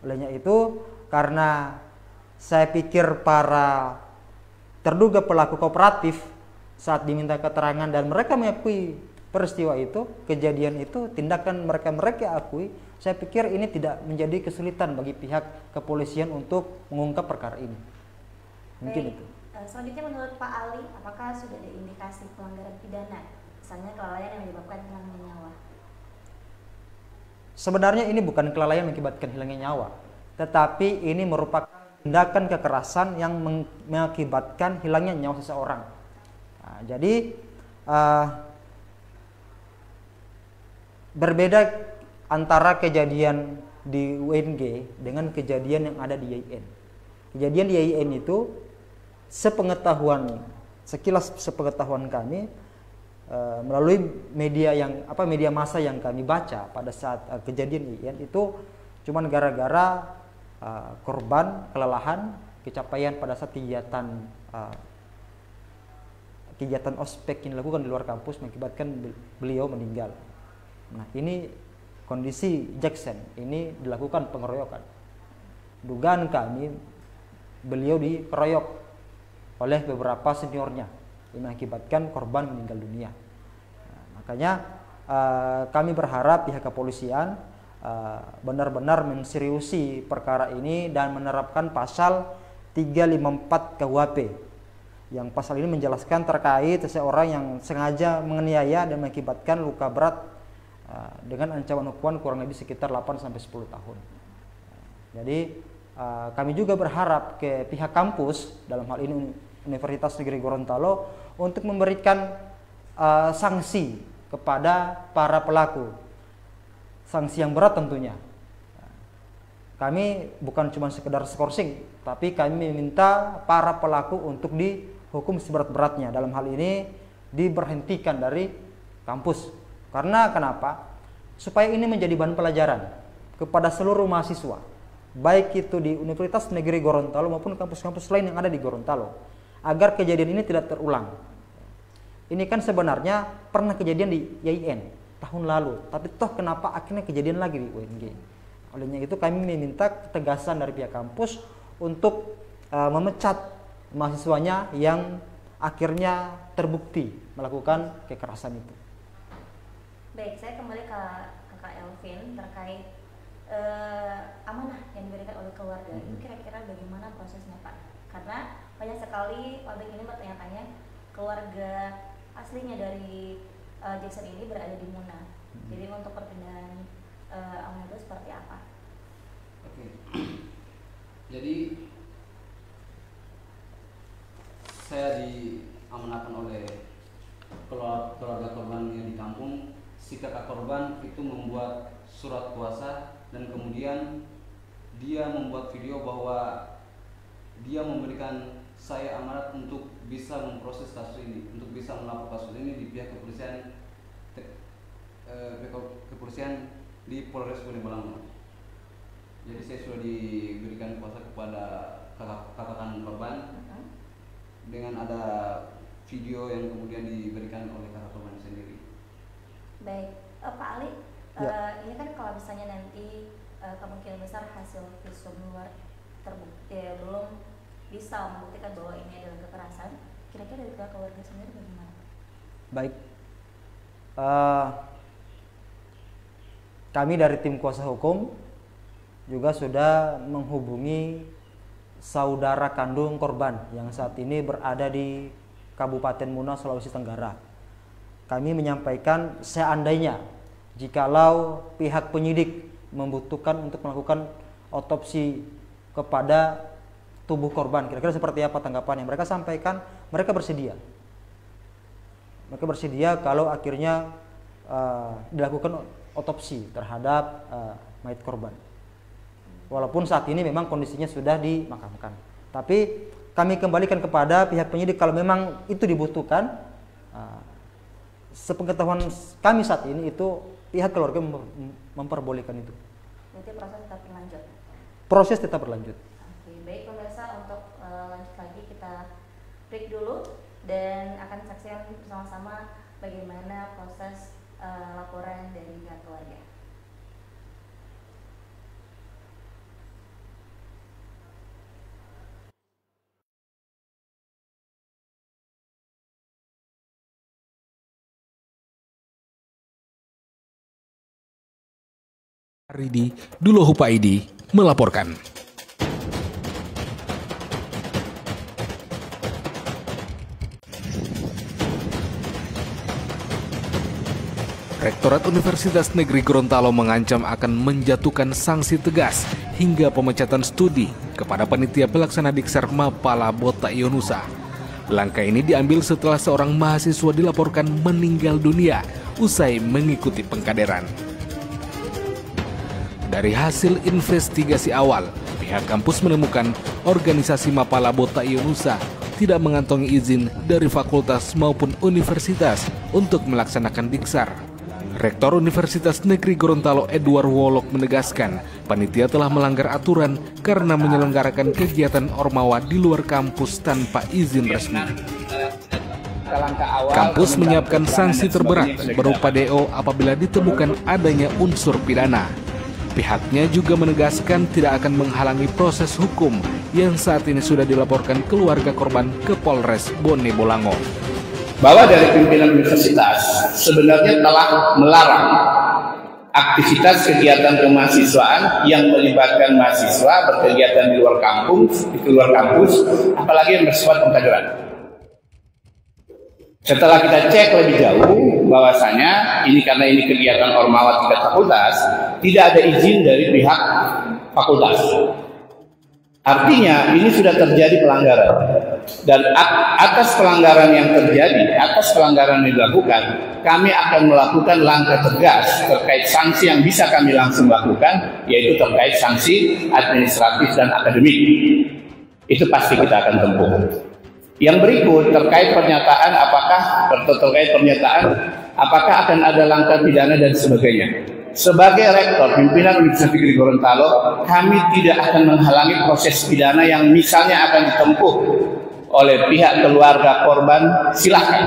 Olehnya itu karena saya pikir para terduga pelaku kooperatif saat diminta keterangan dan mereka mengakui peristiwa itu, kejadian itu, tindakan mereka akui, saya pikir ini tidak menjadi kesulitan bagi pihak kepolisian untuk mengungkap perkara ini. Mungkin itu. Selanjutnya menurut Pak Ali, apakah sudah ada indikasi pelanggaran pidana, misalnya kelalaian yang menyebabkan hilangnya nyawa? Sebenarnya ini bukan kelalaian mengakibatkan hilangnya nyawa, tetapi ini merupakan tindakan kekerasan yang mengakibatkan hilangnya nyawa seseorang. Nah, jadi berbeda antara kejadian di UNG dengan kejadian yang ada di YIN. Kejadian di YIN itu sekilas sepengetahuan kami melalui media massa yang kami baca pada saat kejadian YIN itu cuman gara-gara korban kelelahan kecapean pada saat kegiatan ospek yang dilakukan di luar kampus mengakibatkan beliau meninggal. Nah, ini kondisi Jackson, ini dilakukan pengeroyokan. Dugaan kami beliau dikeroyok oleh beberapa seniornya yang mengakibatkan korban meninggal dunia. Nah, makanya kami berharap pihak kepolisian benar-benar menseriusi perkara ini dan menerapkan pasal 354 KUHP yang pasal ini menjelaskan terkait seseorang yang sengaja menganiaya dan mengakibatkan luka berat dengan ancaman hukuman kurang lebih sekitar 8-10 tahun. Jadi kami juga berharap ke pihak kampus, dalam hal ini Universitas Negeri Gorontalo, untuk memberikan sanksi kepada para pelaku, sanksi yang berat tentunya. Kami bukan cuma sekedar skorsing, tapi kami meminta para pelaku untuk dihukum seberat-beratnya. Dalam hal ini diberhentikan dari kampus. Karena kenapa? Supaya ini menjadi bahan pelajaran kepada seluruh mahasiswa, baik itu di Universitas Negeri Gorontalo maupun kampus-kampus lain yang ada di Gorontalo, agar kejadian ini tidak terulang. Ini kan sebenarnya pernah kejadian di YIN tahun lalu, tapi toh kenapa akhirnya kejadian lagi di UNG? Olehnya itu kami meminta ketegasan dari pihak kampus untuk memecat mahasiswanya yang akhirnya terbukti melakukan kekerasan itu. Baik, saya kembali ke Kak Elvin terkait amanah yang diberikan oleh keluarga. Ini kira-kira bagaimana prosesnya, Pak? Karena banyak sekali publik ini bertanya-tanya, keluarga aslinya dari Jackson ini berada di Muna. Jadi untuk perpindahan amanah itu seperti apa? Oke. Jadi saya diamanahkan oleh keluarga korban yang di kampung. Si kakak korban itu membuat surat kuasa dan kemudian dia membuat video bahwa dia memberikan saya amanat untuk bisa memproses kasus ini, untuk bisa melapor kasus ini di pihak kepolisian di Polres Bonebalango. Jadi saya sudah diberikan kuasa kepada kakak korban dengan ada video yang kemudian diberikan oleh kakak korban sendiri. Baik, Pak Ali, ini kan kalau misalnya nanti kemungkinan besar hasil visum luar terbukti belum bisa membuktikan bahwa ini adalah kekerasan, kira-kira dari pihak keluarga sendiri bagaimana? Baik, kami dari tim kuasa hukum juga sudah menghubungi saudara kandung korban yang saat ini berada di Kabupaten Muna, Sulawesi Tenggara. Kami menyampaikan seandainya jikalau pihak penyidik membutuhkan untuk melakukan otopsi kepada tubuh korban, kira-kira seperti apa tanggapannya? Mereka sampaikan mereka bersedia. Mereka bersedia kalau akhirnya dilakukan otopsi terhadap mayat korban. Walaupun saat ini memang kondisinya sudah dimakamkan. Tapi kami kembalikan kepada pihak penyidik kalau memang itu dibutuhkan. Sepengetahuan kami saat ini itu pihak keluarga memperbolehkan itu. Berarti proses tetap berlanjut? Proses tetap berlanjut. Oke, baik pemirsa, untuk lanjut lagi kita break dulu dan akan saksikan bersama-sama bagaimana proses laporan dari pihak keluarga. Ridi Dulo Hupaidi melaporkan. Rektorat Universitas Negeri Gorontalo mengancam akan menjatuhkan sanksi tegas hingga pemecatan studi kepada panitia pelaksana Diksar Mapala Bota Ionusa. Langkah ini diambil setelah seorang mahasiswa dilaporkan meninggal dunia usai mengikuti pengkaderan. Dari hasil investigasi awal, pihak kampus menemukan organisasi Mapala Bota Ionusa tidak mengantongi izin dari fakultas maupun universitas untuk melaksanakan Diksar. Rektor Universitas Negeri Gorontalo Edward Wolok menegaskan panitia telah melanggar aturan karena menyelenggarakan kegiatan ormawa di luar kampus tanpa izin resmi. Kampus menyiapkan sanksi terberat berupa DO apabila ditemukan adanya unsur pidana. Pihaknya juga menegaskan tidak akan menghalangi proses hukum yang saat ini sudah dilaporkan keluarga korban ke Polres Bone Bolango. Bahwa dari pimpinan universitas sebenarnya telah melarang aktivitas kegiatan kemahasiswaan yang melibatkan mahasiswa berkegiatan di luar kampus, apalagi yang bersifat pengkaderan. Setelah kita cek lebih jauh bahwasanya karena ini kegiatan ormawa tingkat fakultas, tidak ada izin dari pihak fakultas. Artinya ini sudah terjadi pelanggaran. Dan atas pelanggaran yang terjadi, atas pelanggaran yang dilakukan, kami akan melakukan langkah tegas terkait sanksi yang bisa kami langsung lakukan, yaitu terkait sanksi administratif dan akademik. Itu pasti kita akan tempuh. Yang berikut terkait pernyataan apakah akan ada langkah pidana dan sebagainya. Sebagai rektor pimpinan Universitas Negeri Gorontalo, kami tidak akan menghalangi proses pidana yang misalnya akan ditempuh oleh pihak keluarga korban, silakan.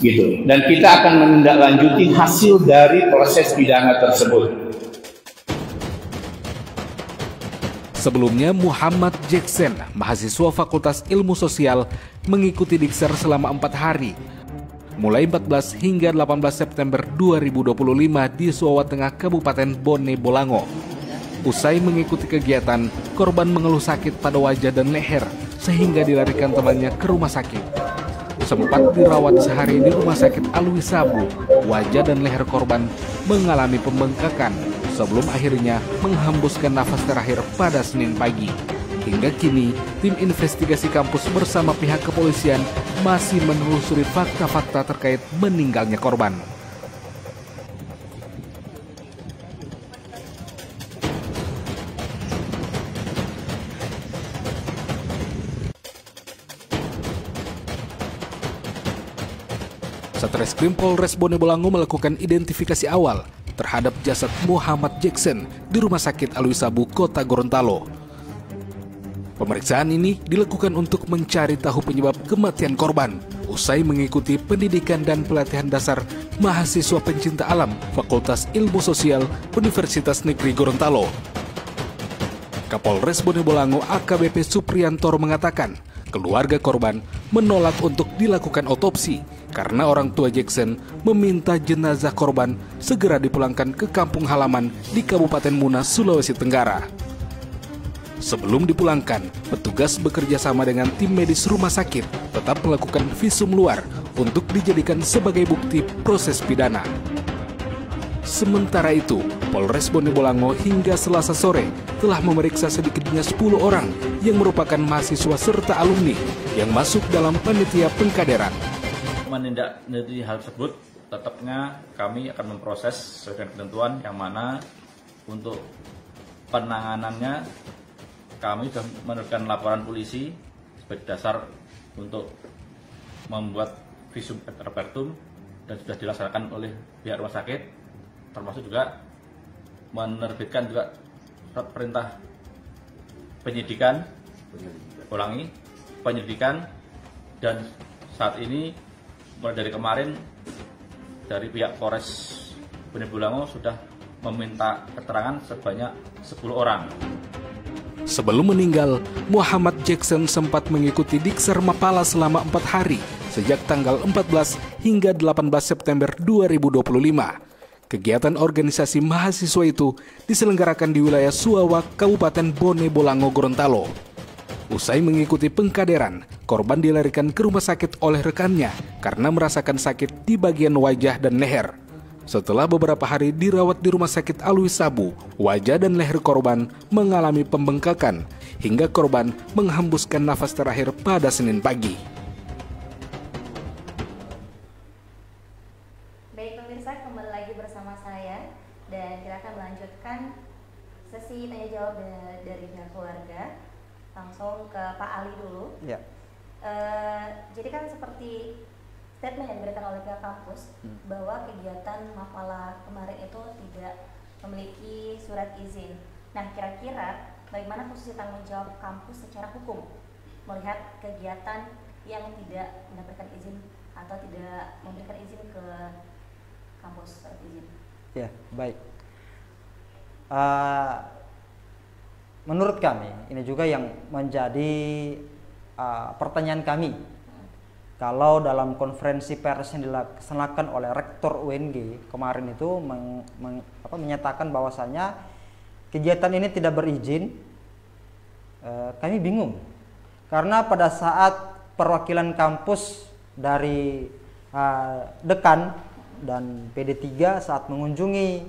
Gitu. Dan kita akan menindaklanjuti hasil dari proses pidana tersebut. Sebelumnya, Muhammad Jackson, mahasiswa Fakultas Ilmu Sosial, mengikuti Diksar selama 4 hari, mulai 14 hingga 18 September 2025 di Suawa Tengah, Kabupaten Bone Bolango. Usai mengikuti kegiatan, korban mengeluh sakit pada wajah dan leher, sehingga dilarikan temannya ke rumah sakit. Sempat dirawat sehari di Rumah Sakit Alwi Sabu, wajah dan leher korban mengalami pembengkakan sebelum akhirnya menghembuskan nafas terakhir pada Senin pagi. Hingga kini, tim investigasi kampus bersama pihak kepolisian masih menelusuri fakta-fakta terkait meninggalnya korban. Satreskrim Polres Bone Bolango melakukan identifikasi awal terhadap jasad Muhammad Jackson di Rumah Sakit Alwi Sabu, Kota Gorontalo. Pemeriksaan ini dilakukan untuk mencari tahu penyebab kematian korban usai mengikuti pendidikan dan pelatihan dasar mahasiswa pencinta alam Fakultas Ilmu Sosial Universitas Negeri Gorontalo. Kapolres Bone Bolango AKBP Supriyantor mengatakan keluarga korban menolak untuk dilakukan otopsi karena orang tua Jackson meminta jenazah korban segera dipulangkan ke kampung halaman di Kabupaten Muna, Sulawesi Tenggara. Sebelum dipulangkan, petugas bekerja sama dengan tim medis rumah sakit tetap melakukan visum luar untuk dijadikan sebagai bukti proses pidana. Sementara itu, Polres Bone Bolango hingga Selasa sore telah memeriksa sedikitnya 10 orang yang merupakan mahasiswa serta alumni yang masuk dalam panitia pengkaderan. Menindaklanjuti hal tersebut, tetapnya kami akan memproses sesuai dengan ketentuan yang mana untuk penanganannya kami sudah menerbitkan laporan polisi sebagai dasar untuk membuat visum et repertum dan sudah dilaksanakan oleh pihak rumah sakit, termasuk juga menerbitkan juga surat perintah penyidikan, dan saat ini mulai dari kemarin dari pihak Polres Bone Bolango sudah meminta keterangan sebanyak 10 orang. Sebelum meninggal, Muhammad Jackson sempat mengikuti Diksar Mapala selama 4 hari sejak tanggal 14 hingga 18 September 2025. Kegiatan organisasi mahasiswa itu diselenggarakan di wilayah Suawa, Kabupaten Bone Bolango, Gorontalo. Usai mengikuti pengkaderan, korban dilarikan ke rumah sakit oleh rekannya karena merasakan sakit di bagian wajah dan leher. Setelah beberapa hari dirawat di Rumah Sakit Alwi Sabu, wajah dan leher korban mengalami pembengkakan hingga korban menghembuskan nafas terakhir pada Senin pagi. Baik pemirsa, kembali lagi bersama saya dan kita akan melanjutkan sesi tanya jawab dari pihak keluarga. Langsung ke Pak Ali dulu. Ya. Jadi kan seperti statement yang diberikan oleh pihak kampus bahwa kegiatan Mapala kemarin itu tidak memiliki surat izin. Nah, kira-kira bagaimana posisi tanggung jawab kampus secara hukum melihat kegiatan yang tidak mendapatkan izin atau tidak memberikan izin ke kampus surat izin? Ya, baik. Menurut kami, ini juga yang menjadi pertanyaan kami. Kalau dalam konferensi pers yang dilaksanakan oleh Rektor UNG kemarin itu menyatakan bahwasanya kegiatan ini tidak berizin, kami bingung. Karena pada saat perwakilan kampus dari dekan dan PD3 saat mengunjungi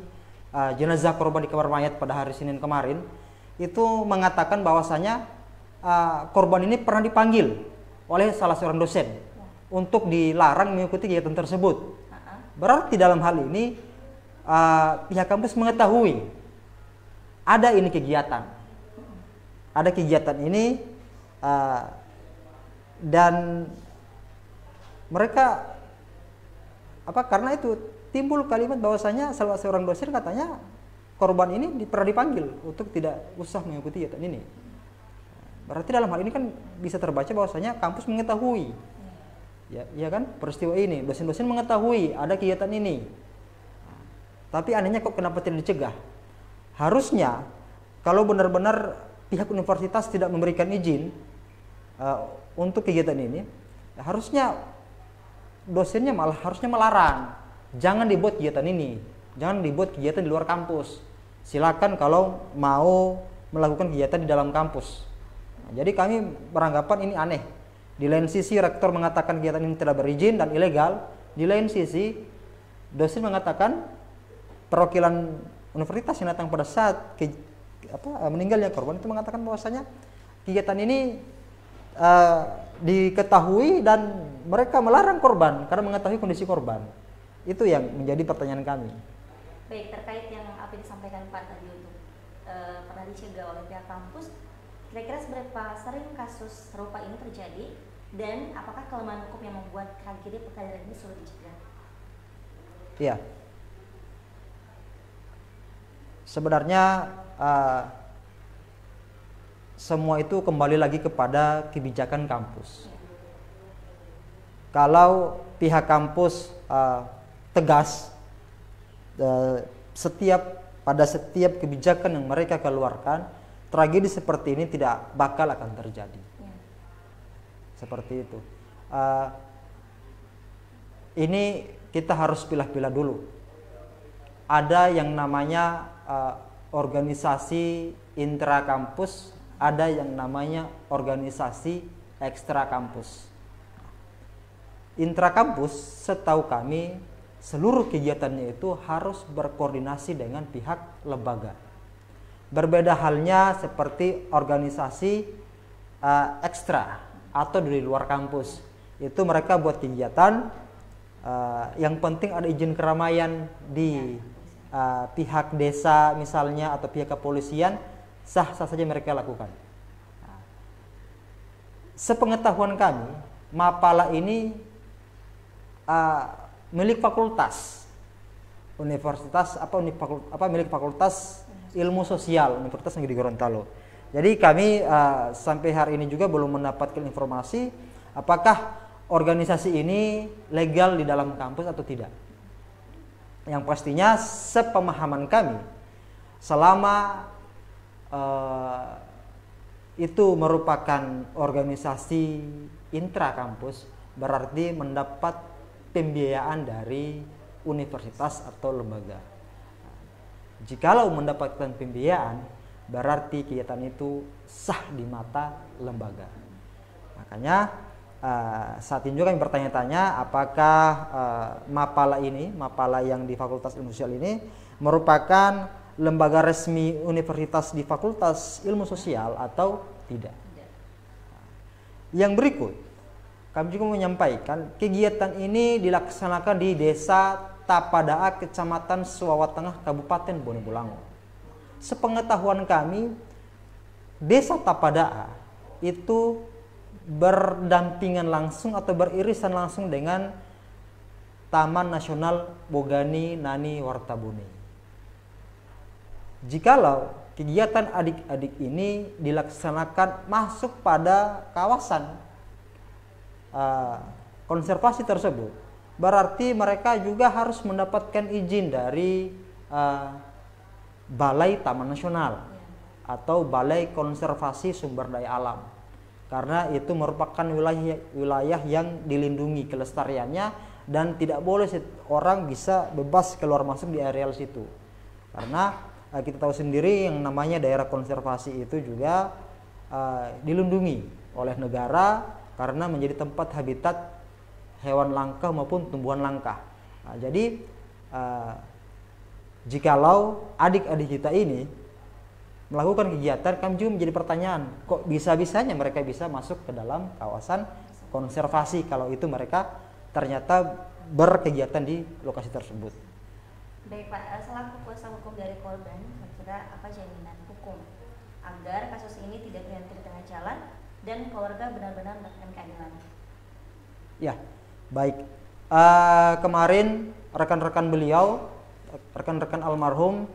jenazah korban di kamar mayat pada hari Senin kemarin, itu mengatakan bahwasanya korban ini pernah dipanggil oleh salah seorang dosen untuk dilarang mengikuti kegiatan tersebut. Berarti dalam hal ini pihak kampus mengetahui ada ini kegiatan, ini dan mereka karena itu timbul kalimat bahwasanya salah seorang dosen katanya korban ini pernah dipanggil untuk tidak usah mengikuti kegiatan ini. Berarti dalam hal ini kan bisa terbaca bahwasanya kampus mengetahui, ya kan, peristiwa ini. Dosen-dosen mengetahui ada kegiatan ini. Tapi anehnya kok kenapa tidak dicegah? Harusnya kalau benar-benar pihak universitas tidak memberikan izin untuk kegiatan ini, harusnya dosennya malah harusnya melarang. Jangan dibuat kegiatan ini, jangan dibuat kegiatan di luar kampus. Silakan kalau mau melakukan kegiatan di dalam kampus. Nah, jadi kami beranggapan ini aneh. Di lain sisi rektor mengatakan kegiatan ini tidak berizin dan ilegal. Di lain sisi dosen mengatakan perwakilan universitas yang datang pada saat meninggalnya korban itu mengatakan bahwasanya kegiatan ini diketahui dan mereka melarang korban karena mengetahui kondisi korban. Itu yang menjadi pertanyaan kami. Baik, terkait yang apa disampaikan Pak tadi untuk pernah dicegah oleh pihak kampus, kira-kira seberapa sering kasus serupa ini terjadi dan apakah kelemahan hukum yang membuat tragedi pengkaderan ini sulit dicegah? Iya. Sebenarnya semua itu kembali lagi kepada kebijakan kampus. Kalau pihak kampus tegas pada setiap kebijakan yang mereka keluarkan, tragedi seperti ini tidak bakal akan terjadi. Seperti itu. Ini kita harus pilah-pilah dulu. Ada yang namanya organisasi intra kampus, ada yang namanya organisasi ekstra kampus. Intra kampus, setahu kami, seluruh kegiatannya itu harus berkoordinasi dengan pihak lembaga. Berbeda halnya seperti organisasi ekstra atau dari luar kampus. Itu mereka buat kegiatan, yang penting ada izin keramaian di pihak desa misalnya atau pihak kepolisian, sah-sah saja mereka lakukan. Sepengetahuan kami, Mapala ini milik fakultas universitas milik fakultas ilmu sosial Universitas Negeri Gorontalo. Jadi kami sampai hari ini juga belum mendapatkan informasi apakah organisasi ini legal di dalam kampus atau tidak. Yang pastinya sepemahaman kami, selama itu merupakan organisasi intra kampus, berarti mendapat pembiayaan dari universitas atau lembaga. Jikalau mendapatkan pembiayaan, berarti kegiatan itu sah di mata lembaga. Makanya saat ini juga kami bertanya-tanya apakah Mapala yang di Fakultas Ilmu Sosial ini merupakan lembaga resmi universitas di Fakultas Ilmu Sosial atau tidak. Yang berikut, kami juga menyampaikan kegiatan ini dilaksanakan di Desa Tapadaa, Kecamatan Suwawa Tengah, Kabupaten Bone Bolango. Sepengetahuan kami, Desa Tapadaa itu berdampingan langsung atau beririsan langsung dengan Taman Nasional Bogani Nani Wartabune. Jikalau kegiatan adik-adik ini dilaksanakan masuk pada kawasan konservasi tersebut, berarti mereka juga harus mendapatkan izin dari Balai Taman Nasional atau Balai Konservasi Sumber Daya Alam, karena itu merupakan wilayah yang dilindungi kelestariannya dan tidak boleh orang bisa bebas keluar masuk di areal situ. Karena kita tahu sendiri yang namanya daerah konservasi itu juga dilindungi oleh negara karena menjadi tempat habitat hewan langka maupun tumbuhan langka. Jadi jikalau adik-adik kita ini melakukan kegiatan, kami juga menjadi pertanyaan, kok bisa-bisanya mereka bisa masuk ke dalam kawasan konservasi kalau itu mereka ternyata berkegiatan di lokasi tersebut. Baik Pak, selaku kuasa hukum dari korban, kira-kira apa jaminan hukum agar kasus ini tidak berhenti di tengah jalan dan keluarga benar-benar mendapatkan keadilan? Ya, baik. Kemarin rekan-rekan beliau, rekan-rekan almarhum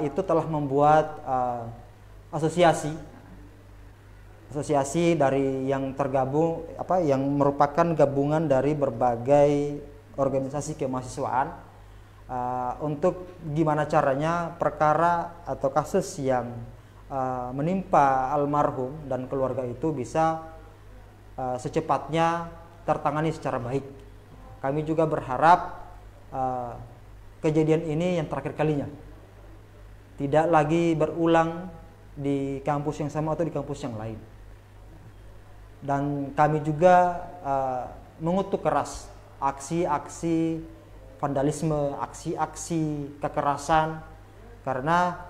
itu telah membuat asosiasi dari yang tergabung yang merupakan gabungan dari berbagai organisasi kemahasiswaan untuk gimana caranya perkara atau kasus yang menimpa almarhum dan keluarga itu bisa secepatnya tertangani secara baik. Kami juga berharap kejadian ini yang terakhir kalinya tidak lagi berulang di kampus yang sama atau di kampus yang lain. Dan kami juga mengutuk keras aksi-aksi vandalisme, aksi-aksi kekerasan, karena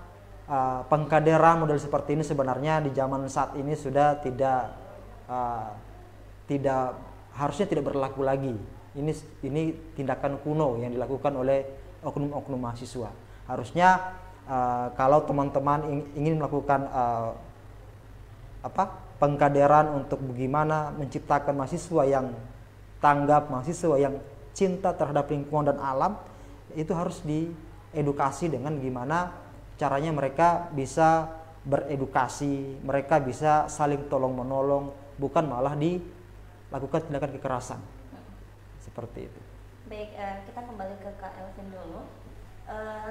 pengkaderan model seperti ini sebenarnya di zaman saat ini sudah tidak harusnya tidak berlaku lagi. Ini tindakan kuno yang dilakukan oleh oknum-oknum mahasiswa. Harusnya kalau teman-teman ingin melakukan pengkaderan untuk bagaimana menciptakan mahasiswa yang tanggap, mahasiswa yang cinta terhadap lingkungan dan alam, itu harus diedukasi dengan gimana caranya mereka bisa beredukasi, mereka bisa saling tolong menolong, bukan malah dilakukan tindakan kekerasan seperti itu. Baik, kita kembali ke Kak Elvin dulu.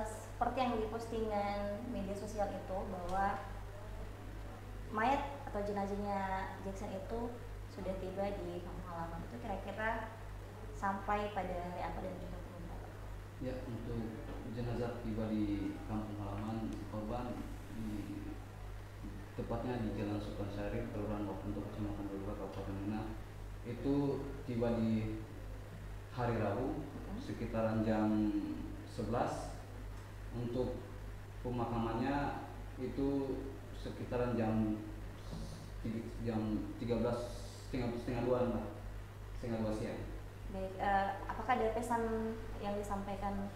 Seperti yang di postingan media sosial itu bahwa mayat atau jenazahnya Jackson itu sudah tiba di kampung halaman, itu kira-kira sampai pada hari apa dan juga penyebab? Ya, untuk jenazah tiba di kampung halaman korban tepatnya di Jalan Sultan Syarif, Kelurahan Wapunto, Kecamatan Beluga, Kabupaten Mina, itu tiba di hari Rabu sekitaran jam 11. Untuk pemakamannya itu sekitaran jam 13 setengah 2 siang. Baik, apakah ada pesan yang disampaikan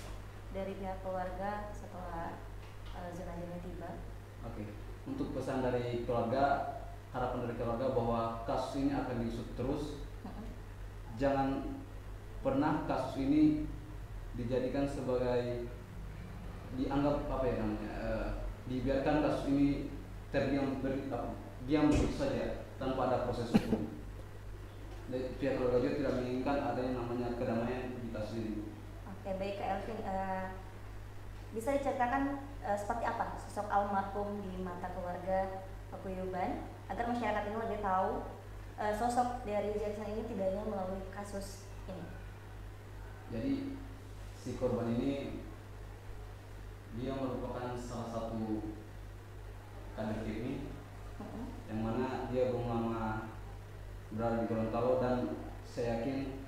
dari pihak keluarga setelah jenazahnya tiba? Oke, untuk pesan dari keluarga, harapan dari keluarga bahwa kasus ini akan diusut terus. Jangan pernah kasus ini dijadikan sebagai dianggap dibiarkan kasus ini diam begitu saja tanpa ada proses hukum. Pihak keluarga juga tidak menginginkan adanya namanya kedamaian di kasus ini. Oke, baik Kak Elvin, bisa diceritakan seperti apa sosok almarhum di mata keluarga Paguyuban agar masyarakat ini lebih tahu sosok dari Jackson ini tidak hanya melalui kasus ini. Jadi si korban ini dia merupakan salah satu kader KMI yang mana dia belum lama berada di Gorontalo, dan saya yakin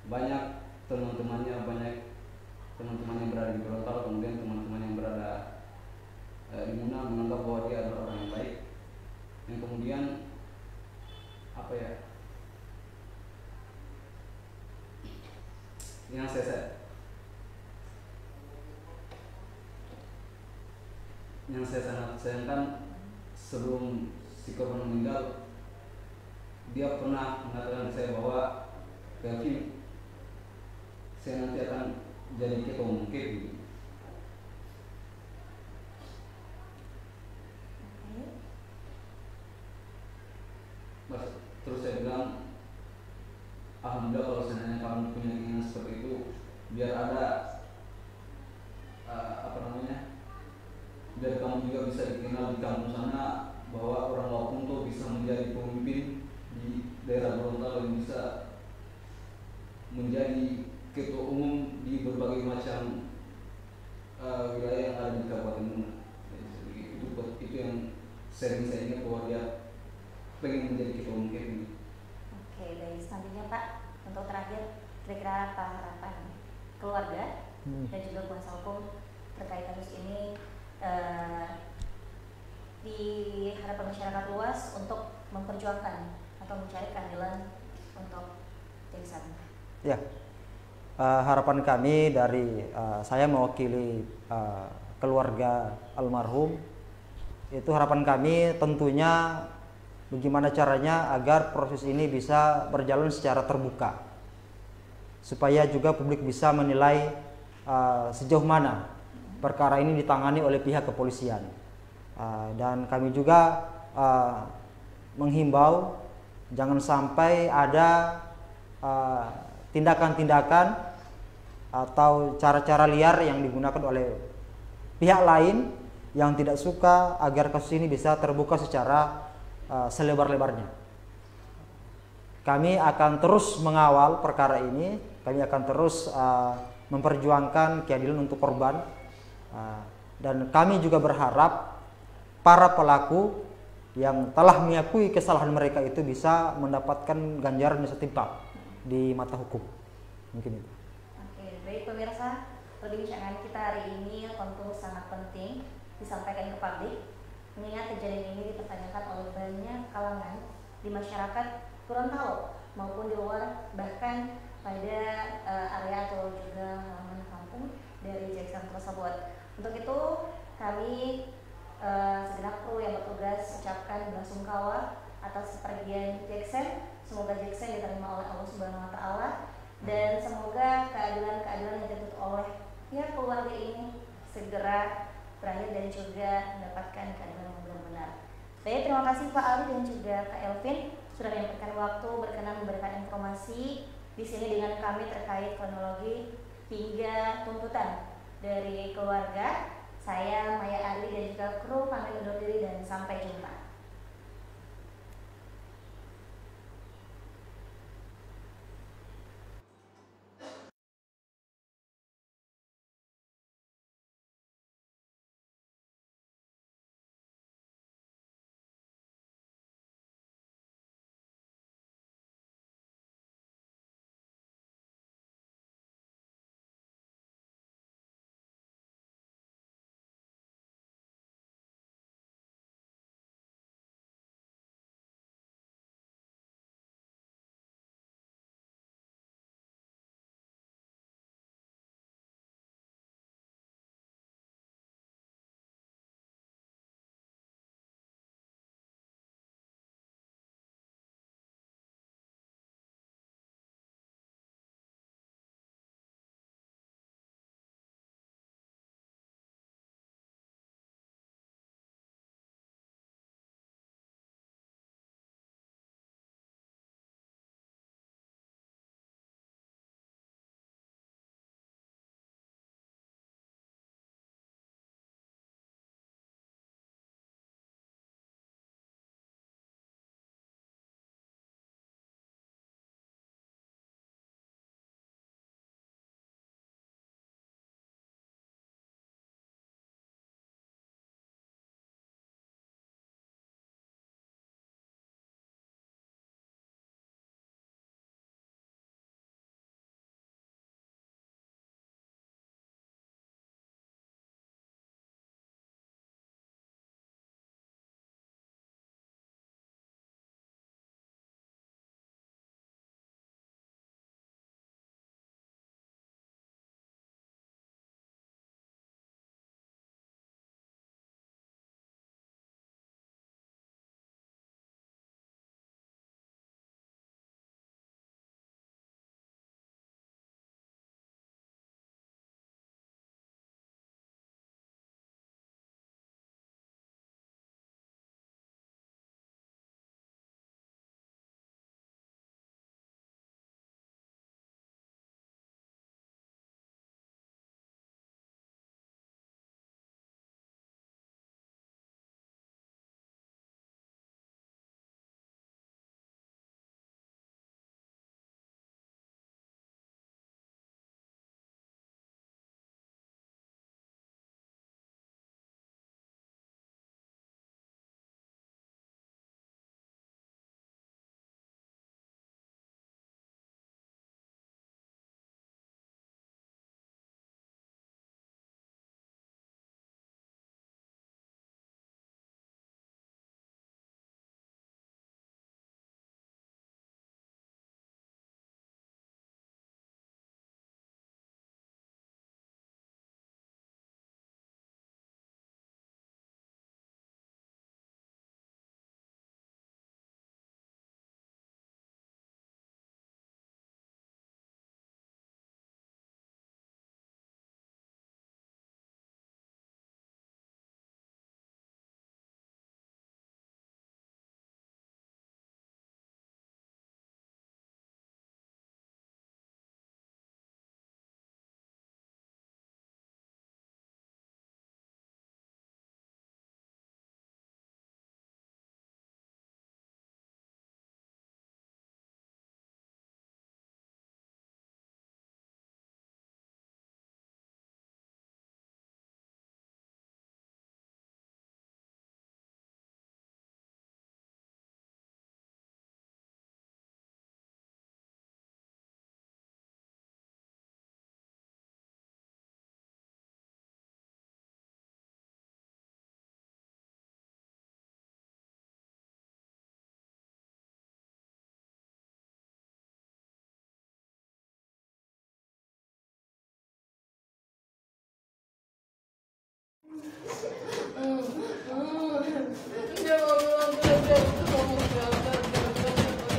banyak teman-temannya yang berada di Gorontalo, kemudian teman-teman yang berada di Muna menganggap bahwa dia adalah orang yang baik, yang kemudian apa ya, yang saya sangat sayangkan, sebelum si korban meninggal dia pernah mengatakan ke saya bahwa Kevin, saya nanti akan jadi ketua umum KMI. Terus saya bilang, alhamdulillah kalau seandainya kamu punya keinginan seperti itu, biar ada biar kamu juga bisa dikenal di kampung sana, bahwa orang Wapunto bisa menjadi pemimpin di daerah Gorontalo, yang bisa menjadi ketua umum di berbagai macam wilayah yang ada di Kabupaten Muna. Itu yang sering saya ingat bahwa dia pengen menjadi ketua umum KMI. Oke, baik. Selanjutnya Pak, untuk terakhir, kira-kira apa harapan keluarga dan juga kuasa hukum terkait kasus ini di hadapan masyarakat luas untuk memperjuangkan atau mencari keadilan untuk Jackson? Ya, harapan kami dari saya mewakili keluarga almarhum, itu harapan kami tentunya bagaimana caranya agar proses ini bisa berjalan secara terbuka, supaya juga publik bisa menilai sejauh mana perkara ini ditangani oleh pihak kepolisian. Dan kami juga menghimbau jangan sampai ada tindakan-tindakan atau cara-cara liar yang digunakan oleh pihak lain yang tidak suka agar kasus ini bisa terbuka secara selebar-lebarnya. Kami akan terus mengawal perkara ini, kami akan terus memperjuangkan keadilan untuk korban, dan kami juga berharap para pelaku yang telah mengakui kesalahan mereka itu bisa mendapatkan ganjaran yang setimpal di mata hukum. Mungkin itu. Oke, baik pemirsa, perbincangan kita hari ini tentu sangat penting disampaikan ke publik, mengingat kejadian ini dipertanyakan oleh banyak kalangan di masyarakat Gorontalo maupun di luar, bahkan pada area atau juga halaman kampung dari Jackson tersebut. Untuk itu kami segenap kru yang bertugas ucapkan belasungkawa atas kepergian Jackson. Semoga Jackson diterima oleh Allah Subhanahu Wa Taala, dan semoga keadilan yang dituntut oleh pihak keluarga ini segera berakhir dan juga mendapatkan keadilan yang benar-benar. Baik, terima kasih Pak Ali dan juga Kak Elvin sudah menyempatkan waktu berkenan memberikan informasi di sini dengan kami terkait kronologi hingga tuntutan dari keluarga. Saya Maya Ali dan juga kru pamit undur diri dan sampai jumpa.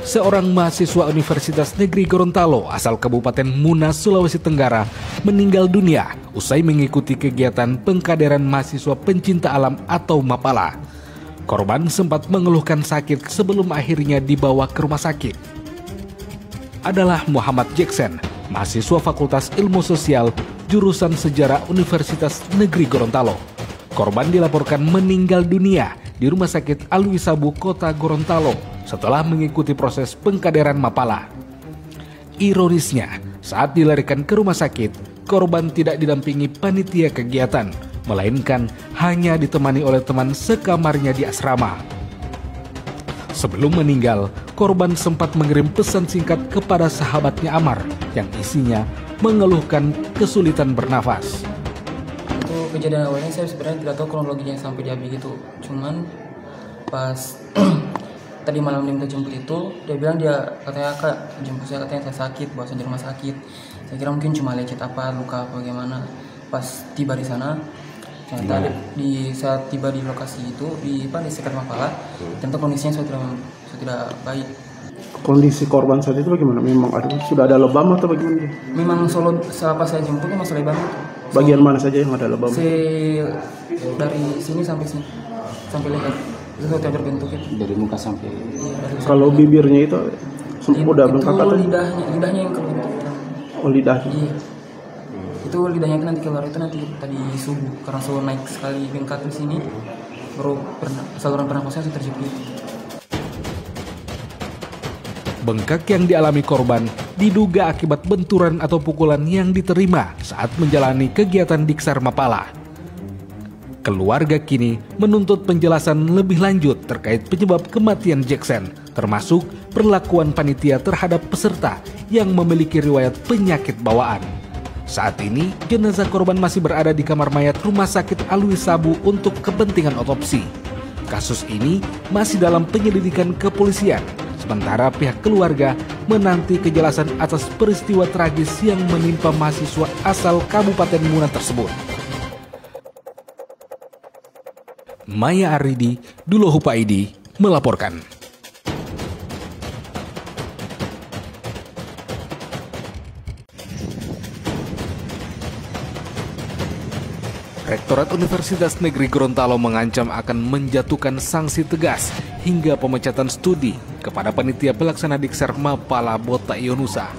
Seorang mahasiswa Universitas Negeri Gorontalo asal Kabupaten Munas, Sulawesi Tenggara meninggal dunia usai mengikuti kegiatan pengkaderan mahasiswa pencinta alam atau Mapala. Korban sempat mengeluhkan sakit sebelum akhirnya dibawa ke rumah sakit. Adalah Muhammad Jackson, mahasiswa Fakultas Ilmu Sosial jurusan Sejarah Universitas Negeri Gorontalo. Korban dilaporkan meninggal dunia di Rumah Sakit Alwi Sabu, Kota Gorontalo setelah mengikuti proses pengkaderan Mapala. Ironisnya, saat dilarikan ke rumah sakit, korban tidak didampingi panitia kegiatan, melainkan hanya ditemani oleh teman sekamarnya di asrama. Sebelum meninggal, korban sempat mengirim pesan singkat kepada sahabatnya Amar yang isinya mengeluhkan kesulitan bernafas. Itu kejadian awalnya saya sebenarnya tidak tahu kronologinya sampai dia begitu. Cuman pas tadi malam dia minta jemput itu, dia bilang katanya kak jemput saya, katanya saya sakit, bawa saya di rumah sakit. Saya kira mungkin cuma lecet apa, luka apa bagaimana. Pas tiba di sana, ternyata saat tiba di lokasi itu di sekitar Mapala, ternyata kondisinya sudah tidak baik. Kondisi korban saat itu bagaimana? Memang sudah ada lebam atau bagaimana? Memang pas saya jemput memang sudah lebam. Bagian mana saja yang ada lebam? Dari sini sampai sini, sampai leher. Itu sudah berbentuk itu. Dari muka sampai. Kalau bibirnya itu udah bengkak atau? Lidahnya yang keluar. Oh, lidahnya. Iya. Itu lidahnya nanti keluar itu nanti tadi subuh karena suhu naik sekali bengkak di sini, baru saluran pernafasnya sudah terjepit. Bengkak yang dialami korban diduga akibat benturan atau pukulan yang diterima saat menjalani kegiatan Diksar Mapala. Keluarga kini menuntut penjelasan lebih lanjut terkait penyebab kematian Jackson, termasuk perlakuan panitia terhadap peserta yang memiliki riwayat penyakit bawaan. Saat ini, jenazah korban masih berada di kamar mayat Rumah Sakit Alwi Sabu untuk kepentingan otopsi. Kasus ini masih dalam penyelidikan kepolisian, sementara pihak keluarga menanti kejelasan atas peristiwa tragis yang menimpa mahasiswa asal Kabupaten Muna tersebut. Maya Aridi, Dulo Hupaidi, melaporkan. Rektorat Universitas Negeri Gorontalo mengancam akan menjatuhkan sanksi tegas hingga pemecatan studi kepada panitia pelaksana Diksar Mapala Bota Ionusa.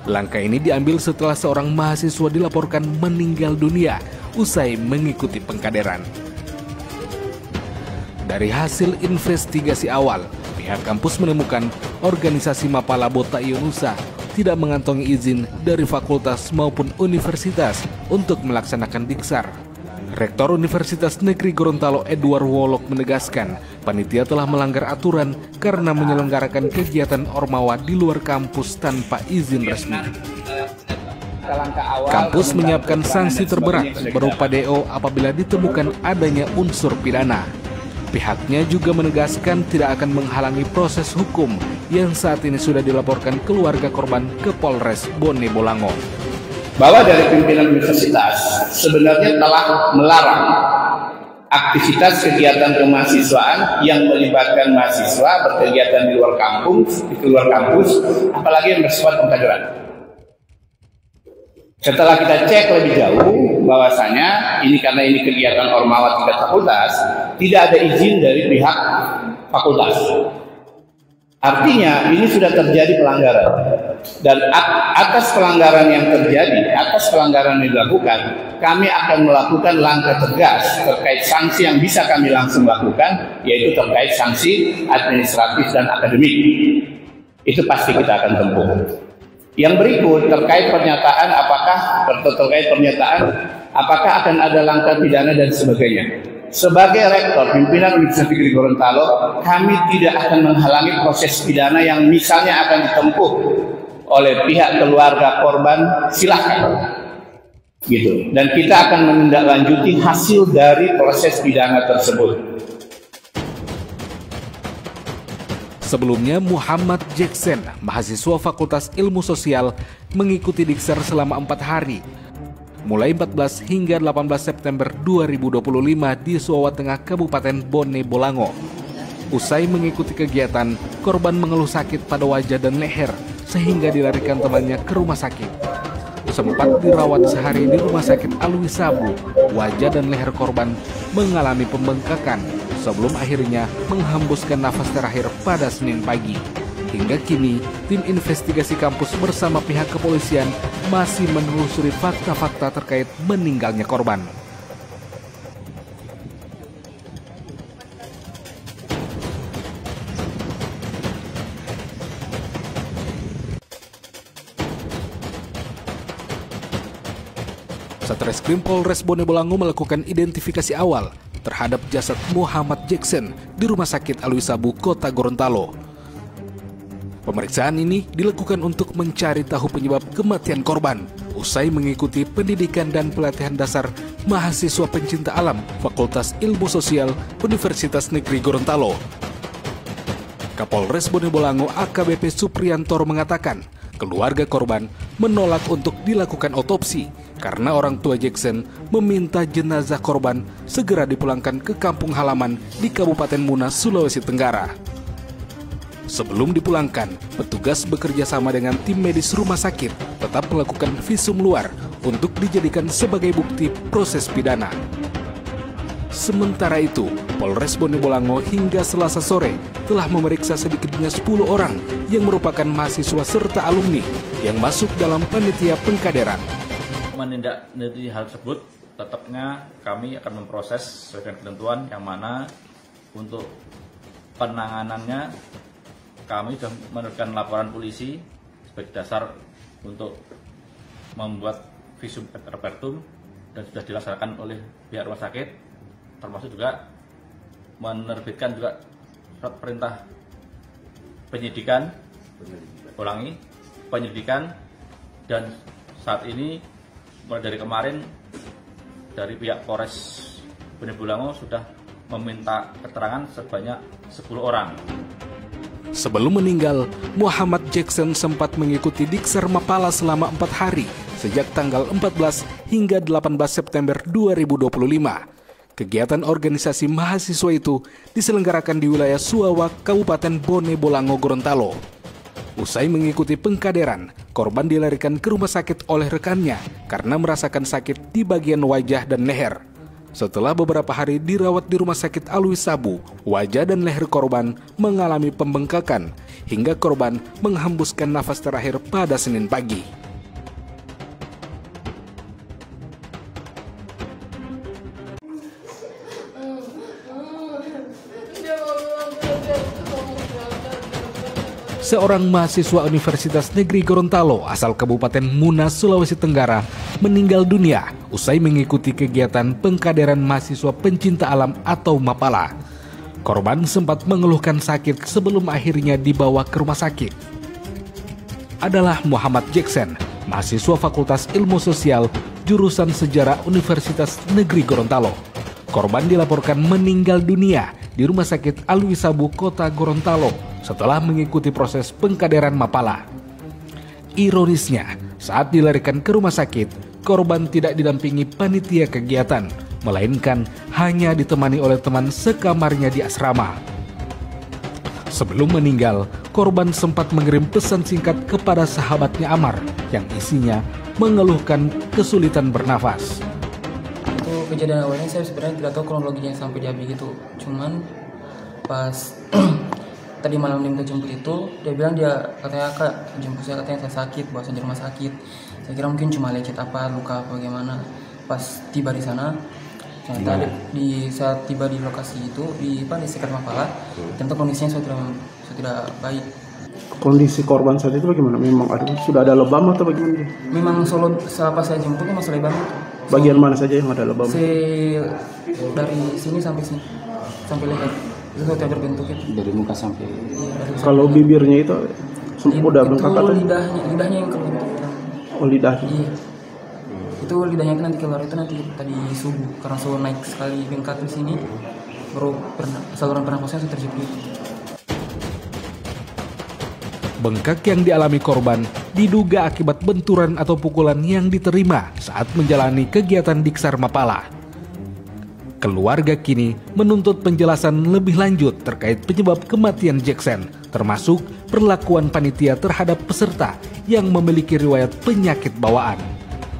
Langkah ini diambil setelah seorang mahasiswa dilaporkan meninggal dunia usai mengikuti pengkaderan. Dari hasil investigasi awal, pihak kampus menemukan organisasi Mapala Bota Ionusa tidak mengantongi izin dari fakultas maupun universitas untuk melaksanakan Diksar. Rektor Universitas Negeri Gorontalo Edward Wolok menegaskan, panitia telah melanggar aturan karena menyelenggarakan kegiatan ormawa di luar kampus tanpa izin resmi. Kampus menyiapkan sanksi terberat berupa DO apabila ditemukan adanya unsur pidana. Pihaknya juga menegaskan tidak akan menghalangi proses hukum yang saat ini sudah dilaporkan keluarga korban ke Polres Bone Bolango. Bahwa dari pimpinan universitas sebenarnya telah melarang aktivitas kegiatan kemahasiswaan yang melibatkan mahasiswa berkegiatan di luar kampus, apalagi yang bersifat pengkaderan. Setelah kita cek lebih jauh bahwasanya karena ini kegiatan ormawa tingkat fakultas, tidak ada izin dari pihak fakultas. Artinya ini sudah terjadi pelanggaran, dan atas pelanggaran yang terjadi, atas pelanggaran yang dilakukan, kami akan melakukan langkah tegas terkait sanksi yang bisa kami langsung lakukan, yaitu terkait sanksi administratif dan akademik. Itu pasti kita akan tempuh. Yang berikut terkait pernyataan apakah akan ada langkah pidana dan sebagainya. Sebagai rektor pimpinan Universitas Negeri Gorontalo, kami tidak akan menghalangi proses pidana yang misalnya akan ditempuh oleh pihak keluarga korban, silakan. Gitu. Dan kita akan menindaklanjuti hasil dari proses pidana tersebut. Sebelumnya, Muhammad Jackson, mahasiswa Fakultas Ilmu Sosial, mengikuti Diksar selama 4 hari. mulai 14 hingga 18 September 2025 di Suawa Tengah, Kabupaten Bone Bolango. Usai mengikuti kegiatan, korban mengeluh sakit pada wajah dan leher sehingga dilarikan temannya ke rumah sakit. Sempat dirawat sehari di Rumah Sakit Alwi Sabu, wajah dan leher korban mengalami pembengkakan sebelum akhirnya menghembuskan nafas terakhir pada Senin pagi. Hingga kini, tim investigasi kampus bersama pihak kepolisian masih menelusuri fakta-fakta terkait meninggalnya korban. Satreskrim Polres Bone Bolango melakukan identifikasi awal terhadap jasad Muhammad Jackson di Rumah Sakit Alwi Sabu, Kota Gorontalo. Pemeriksaan ini dilakukan untuk mencari tahu penyebab kematian korban usai mengikuti pendidikan dan pelatihan dasar mahasiswa pencinta alam Fakultas Ilmu Sosial Universitas Negeri Gorontalo. Kapolres Bone Bolango AKBP Supriyantor mengatakan, keluarga korban menolak untuk dilakukan otopsi karena orang tua Jackson meminta jenazah korban segera dipulangkan ke kampung halaman di Kabupaten Muna, Sulawesi Tenggara. Sebelum dipulangkan, petugas bekerja sama dengan tim medis rumah sakit tetap melakukan visum luar untuk dijadikan sebagai bukti proses pidana. Sementara itu, Polres Bone Bolango hingga Selasa sore telah memeriksa sedikitnya 10 orang yang merupakan mahasiswa serta alumni yang masuk dalam panitia pengkaderan. Menindaklanjuti hal tersebut, tetapnya kami akan memproses sesuai dengan ketentuan yang mana untuk penanganannya kami sudah menerbitkan laporan polisi sebagai dasar untuk membuat visum et repertum dan sudah dilaksanakan oleh pihak rumah sakit, termasuk juga menerbitkan juga surat perintah penyidikan, dan saat ini mulai dari kemarin dari pihak Polres Bone Bolango sudah meminta keterangan sebanyak 10 orang. Sebelum meninggal, Muhammad Jackson sempat mengikuti Diksar Mapala selama 4 hari sejak tanggal 14 hingga 18 September 2025. Kegiatan organisasi mahasiswa itu diselenggarakan di wilayah Suawa, Kabupaten Bone Bolango, Gorontalo. Usai mengikuti pengkaderan, korban dilarikan ke rumah sakit oleh rekannya karena merasakan sakit di bagian wajah dan leher. Setelah beberapa hari dirawat di Rumah Sakit Alwi Sabu, wajah dan leher korban mengalami pembengkakan hingga korban menghembuskan nafas terakhir pada Senin pagi. Seorang mahasiswa Universitas Negeri Gorontalo asal Kabupaten Muna, Sulawesi Tenggara meninggal dunia usai mengikuti kegiatan pengkaderan mahasiswa pencinta alam atau Mapala. Korban sempat mengeluhkan sakit sebelum akhirnya dibawa ke rumah sakit. Adalah Muhammad Jackson, mahasiswa Fakultas Ilmu Sosial jurusan Sejarah Universitas Negeri Gorontalo. Korban dilaporkan meninggal dunia di Rumah Sakit Alwi Sabu, Kota Gorontalo setelah mengikuti proses pengkaderan Mapala. Ironisnya, saat dilarikan ke rumah sakit, korban tidak didampingi panitia kegiatan, melainkan hanya ditemani oleh teman sekamarnya di asrama. Sebelum meninggal, korban sempat mengirim pesan singkat kepada sahabatnya Amar yang isinya mengeluhkan kesulitan bernafas. Itu kejadian awalnya saya sebenarnya tidak tahu kronologinya sampai di Abi gitu. Cuman pas tadi malam dia minta jemput itu, dia bilang katanya kak jemput saya, katanya saya sakit, bawa saya di rumah sakit. Saya kira mungkin cuma lecet apa, luka apa bagaimana. Pas tiba di sana, ternyata di saat tiba di lokasi itu di sekitar Mapala, ternyata kondisinya sudah tidak baik. Kondisi korban saat itu bagaimana? Memang sudah ada lebam atau bagaimana? Memang pas saya jemput memang sudah lebam itu. Bagian mana saja yang ada lebam? Dari sini sampai sini, sampai leher. Itu sudah terbentuk itu. Dari muka sampai. Iya, kalau bibirnya itu udah bengkak atau? Lidahnya yang keluar. Oh, lidahnya. Iya. Itu lidahnya nanti keluar itu nanti tadi subuh karena suhu naik sekali bengkak di sini, baru saluran pernafasnya terjepit. Bengkak yang dialami korban diduga akibat benturan atau pukulan yang diterima saat menjalani kegiatan Diksar Mapala. Keluarga kini menuntut penjelasan lebih lanjut terkait penyebab kematian Jackson, termasuk perlakuan panitia terhadap peserta yang memiliki riwayat penyakit bawaan.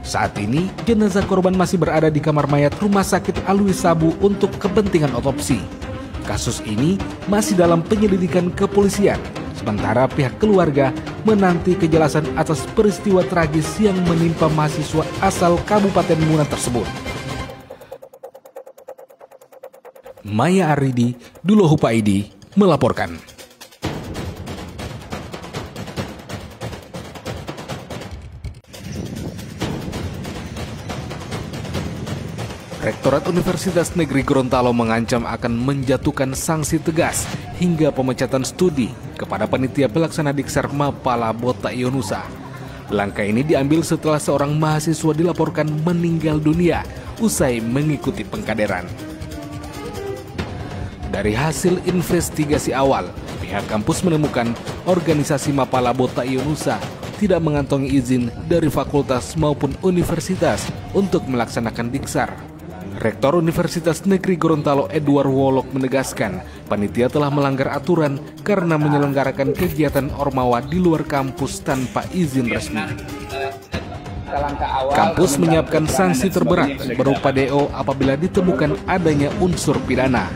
Saat ini, jenazah korban masih berada di kamar mayat Rumah Sakit Alwi Sabu untuk kepentingan otopsi. Kasus ini masih dalam penyelidikan kepolisian, sementara pihak keluarga menanti kejelasan atas peristiwa tragis yang menimpa mahasiswa asal Kabupaten Muna tersebut. Maya Aridi, Dulo Hupaidi, melaporkan. Rektorat Universitas Negeri Gorontalo mengancam akan menjatuhkan sanksi tegas hingga pemecatan studi kepada panitia pelaksana Diksar Mapala Bota Ionusa. Langkah ini diambil setelah seorang mahasiswa dilaporkan meninggal dunia usai mengikuti pengkaderan. Dari hasil investigasi awal, pihak kampus menemukan organisasi Mapala Bota Ionusa tidak mengantongi izin dari fakultas maupun universitas untuk melaksanakan Diksar. Rektor Universitas Negeri Gorontalo Edward Wolok menegaskan, panitia telah melanggar aturan karena menyelenggarakan kegiatan ormawa di luar kampus tanpa izin resmi. Kampus menyiapkan sanksi terberat berupa DO apabila ditemukan adanya unsur pidana.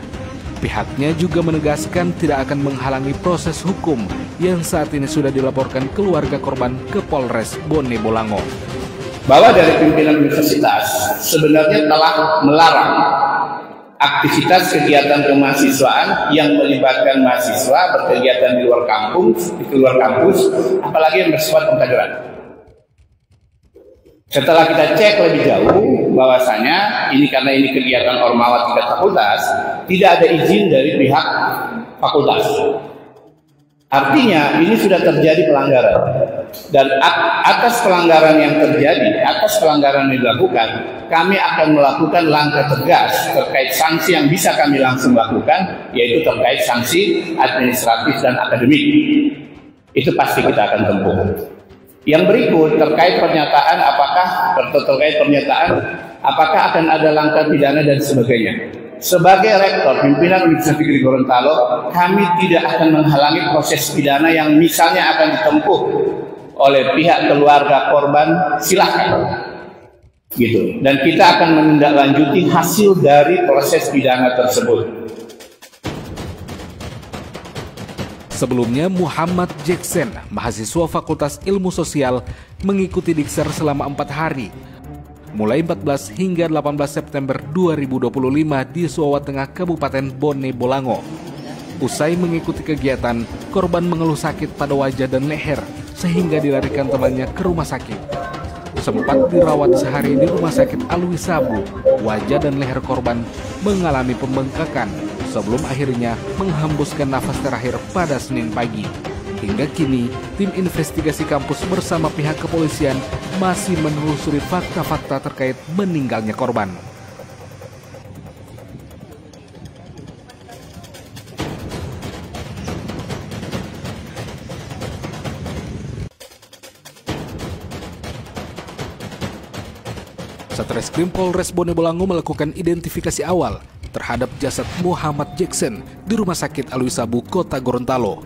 Pihaknya juga menegaskan tidak akan menghalangi proses hukum yang saat ini sudah dilaporkan keluarga korban ke Polres Bone Bolango. Bahwa dari pimpinan universitas sebenarnya telah melarang aktivitas kegiatan kemahasiswaan yang melibatkan mahasiswa berkegiatan di luar kampus, apalagi yang bersifat pengkaderan. Setelah kita cek lebih jauh bahwasanya karena ini kegiatan ormawa tingkat fakultas, tidak ada izin dari pihak fakultas. Artinya ini sudah terjadi pelanggaran, dan atas pelanggaran yang terjadi, atas pelanggaran yang dilakukan, kami akan melakukan langkah tegas terkait sanksi yang bisa kami langsung lakukan, yaitu terkait sanksi administratif dan akademik. Itu pasti kita akan tempuh. Yang berikut terkait pernyataan apakah akan ada langkah pidana dan sebagainya. Sebagai rektor pimpinan Universitas Negeri Gorontalo, kami tidak akan menghalangi proses pidana yang misalnya akan ditempuh oleh pihak keluarga korban, silakan. Gitu. Dan kita akan menindaklanjuti hasil dari proses pidana tersebut. Sebelumnya, Muhammad Jackson, mahasiswa Fakultas Ilmu Sosial, mengikuti Diksar selama 4 hari, mulai 14 hingga 18 September 2025 di Suawa Tengah, Kabupaten Bone Bolango. Usai mengikuti kegiatan, korban mengeluh sakit pada wajah dan leher, sehingga dilarikan temannya ke rumah sakit. Sempat dirawat sehari di Rumah Sakit Alwi Sabu, wajah dan leher korban mengalami pembengkakan sebelum akhirnya menghembuskan nafas terakhir pada Senin pagi. Hingga kini, tim investigasi kampus bersama pihak kepolisian masih menelusuri fakta-fakta terkait meninggalnya korban. Satreskrim Polres Bone Bolango melakukan identifikasi awal terhadap jasad Muhammad Jackson di Rumah Sakit Alwi Sabu, Kota Gorontalo.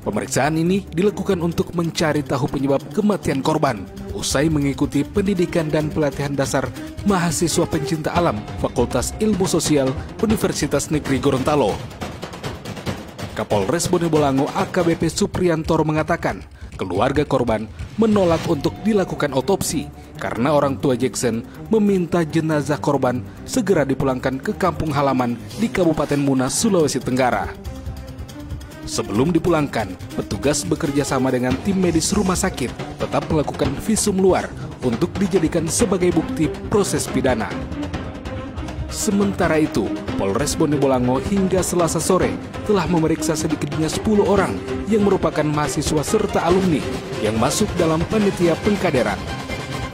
Pemeriksaan ini dilakukan untuk mencari tahu penyebab kematian korban usai mengikuti pendidikan dan pelatihan dasar mahasiswa pencinta alam Fakultas Ilmu Sosial Universitas Negeri Gorontalo. Kapolres Bone Bolango AKBP Supriyantor mengatakan, keluarga korban menolak untuk dilakukan otopsi karena orang tua Jackson meminta jenazah korban segera dipulangkan ke kampung halaman di Kabupaten Muna, Sulawesi Tenggara. Sebelum dipulangkan, petugas bekerja sama dengan tim medis rumah sakit tetap melakukan visum luar untuk dijadikan sebagai bukti proses pidana. Sementara itu, Polres Bone Bolango hingga Selasa sore telah memeriksa sedikitnya 10 orang yang merupakan mahasiswa serta alumni yang masuk dalam panitia pengkaderan.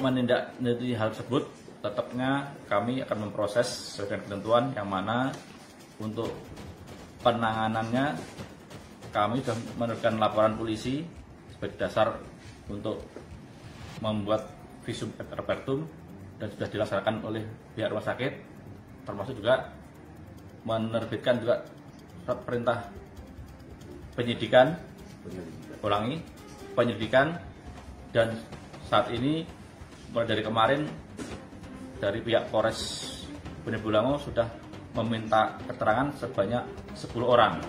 Menindaklanjuti hal tersebut, tetapnya kami akan memproses sesuai dengan ketentuan yang mana untuk penanganannya kami sudah menerima laporan polisi sebagai dasar untuk membuat visum et repertum dan sudah dilaksanakan oleh pihak rumah sakit, termasuk juga menerbitkan juga surat perintah penyidikan, dan saat ini mulai dari kemarin dari pihak Polres Bone Bolango sudah meminta keterangan sebanyak 10 orang.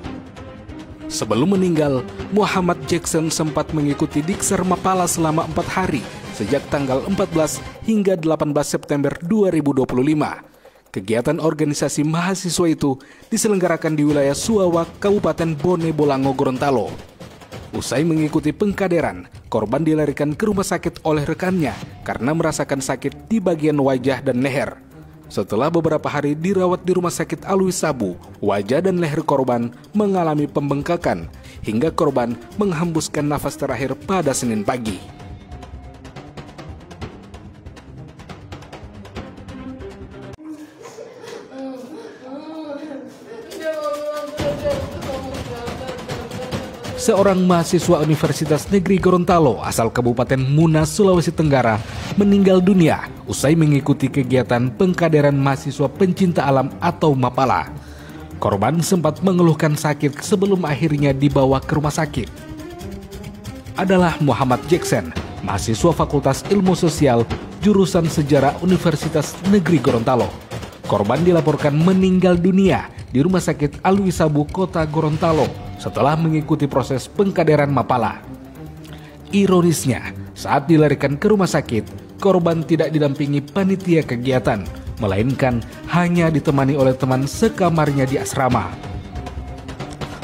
Sebelum meninggal, Muhammad Jackson sempat mengikuti Diksar Mapala selama 4 hari sejak tanggal 14 hingga 18 September 2025. Kegiatan organisasi mahasiswa itu diselenggarakan di wilayah Suawa, Kabupaten Bone Bolango, Gorontalo. Usai mengikuti pengkaderan, korban dilarikan ke rumah sakit oleh rekannya karena merasakan sakit di bagian wajah dan leher. Setelah beberapa hari dirawat di Rumah Sakit Alwi Sabu, wajah dan leher korban mengalami pembengkakan hingga korban menghembuskan nafas terakhir pada Senin pagi. Seorang mahasiswa Universitas Negeri Gorontalo asal Kabupaten Munas, Sulawesi Tenggara meninggal dunia usai mengikuti kegiatan pengkaderan mahasiswa pencinta alam atau Mapala. Korban sempat mengeluhkan sakit sebelum akhirnya dibawa ke rumah sakit. Adalah Muhammad Jackson, mahasiswa Fakultas Ilmu Sosial jurusan Sejarah Universitas Negeri Gorontalo. Korban dilaporkan meninggal dunia di Rumah Sakit Alwi Sabu, Kota Gorontalo setelah mengikuti proses pengkaderan Mapala. Ironisnya, saat dilarikan ke rumah sakit, korban tidak didampingi panitia kegiatan, melainkan hanya ditemani oleh teman sekamarnya di asrama.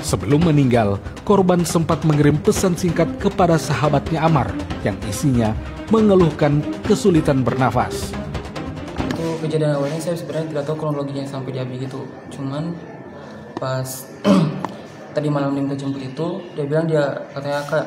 Sebelum meninggal, korban sempat mengirim pesan singkat kepada sahabatnya Amar yang isinya mengeluhkan kesulitan bernafas. Itu kejadian awalnya saya sebenarnya tidak tahu kronologinya sampai dia begitu. Cuman pas tadi malam dia minta jemput itu, dia bilang dia katanya Kak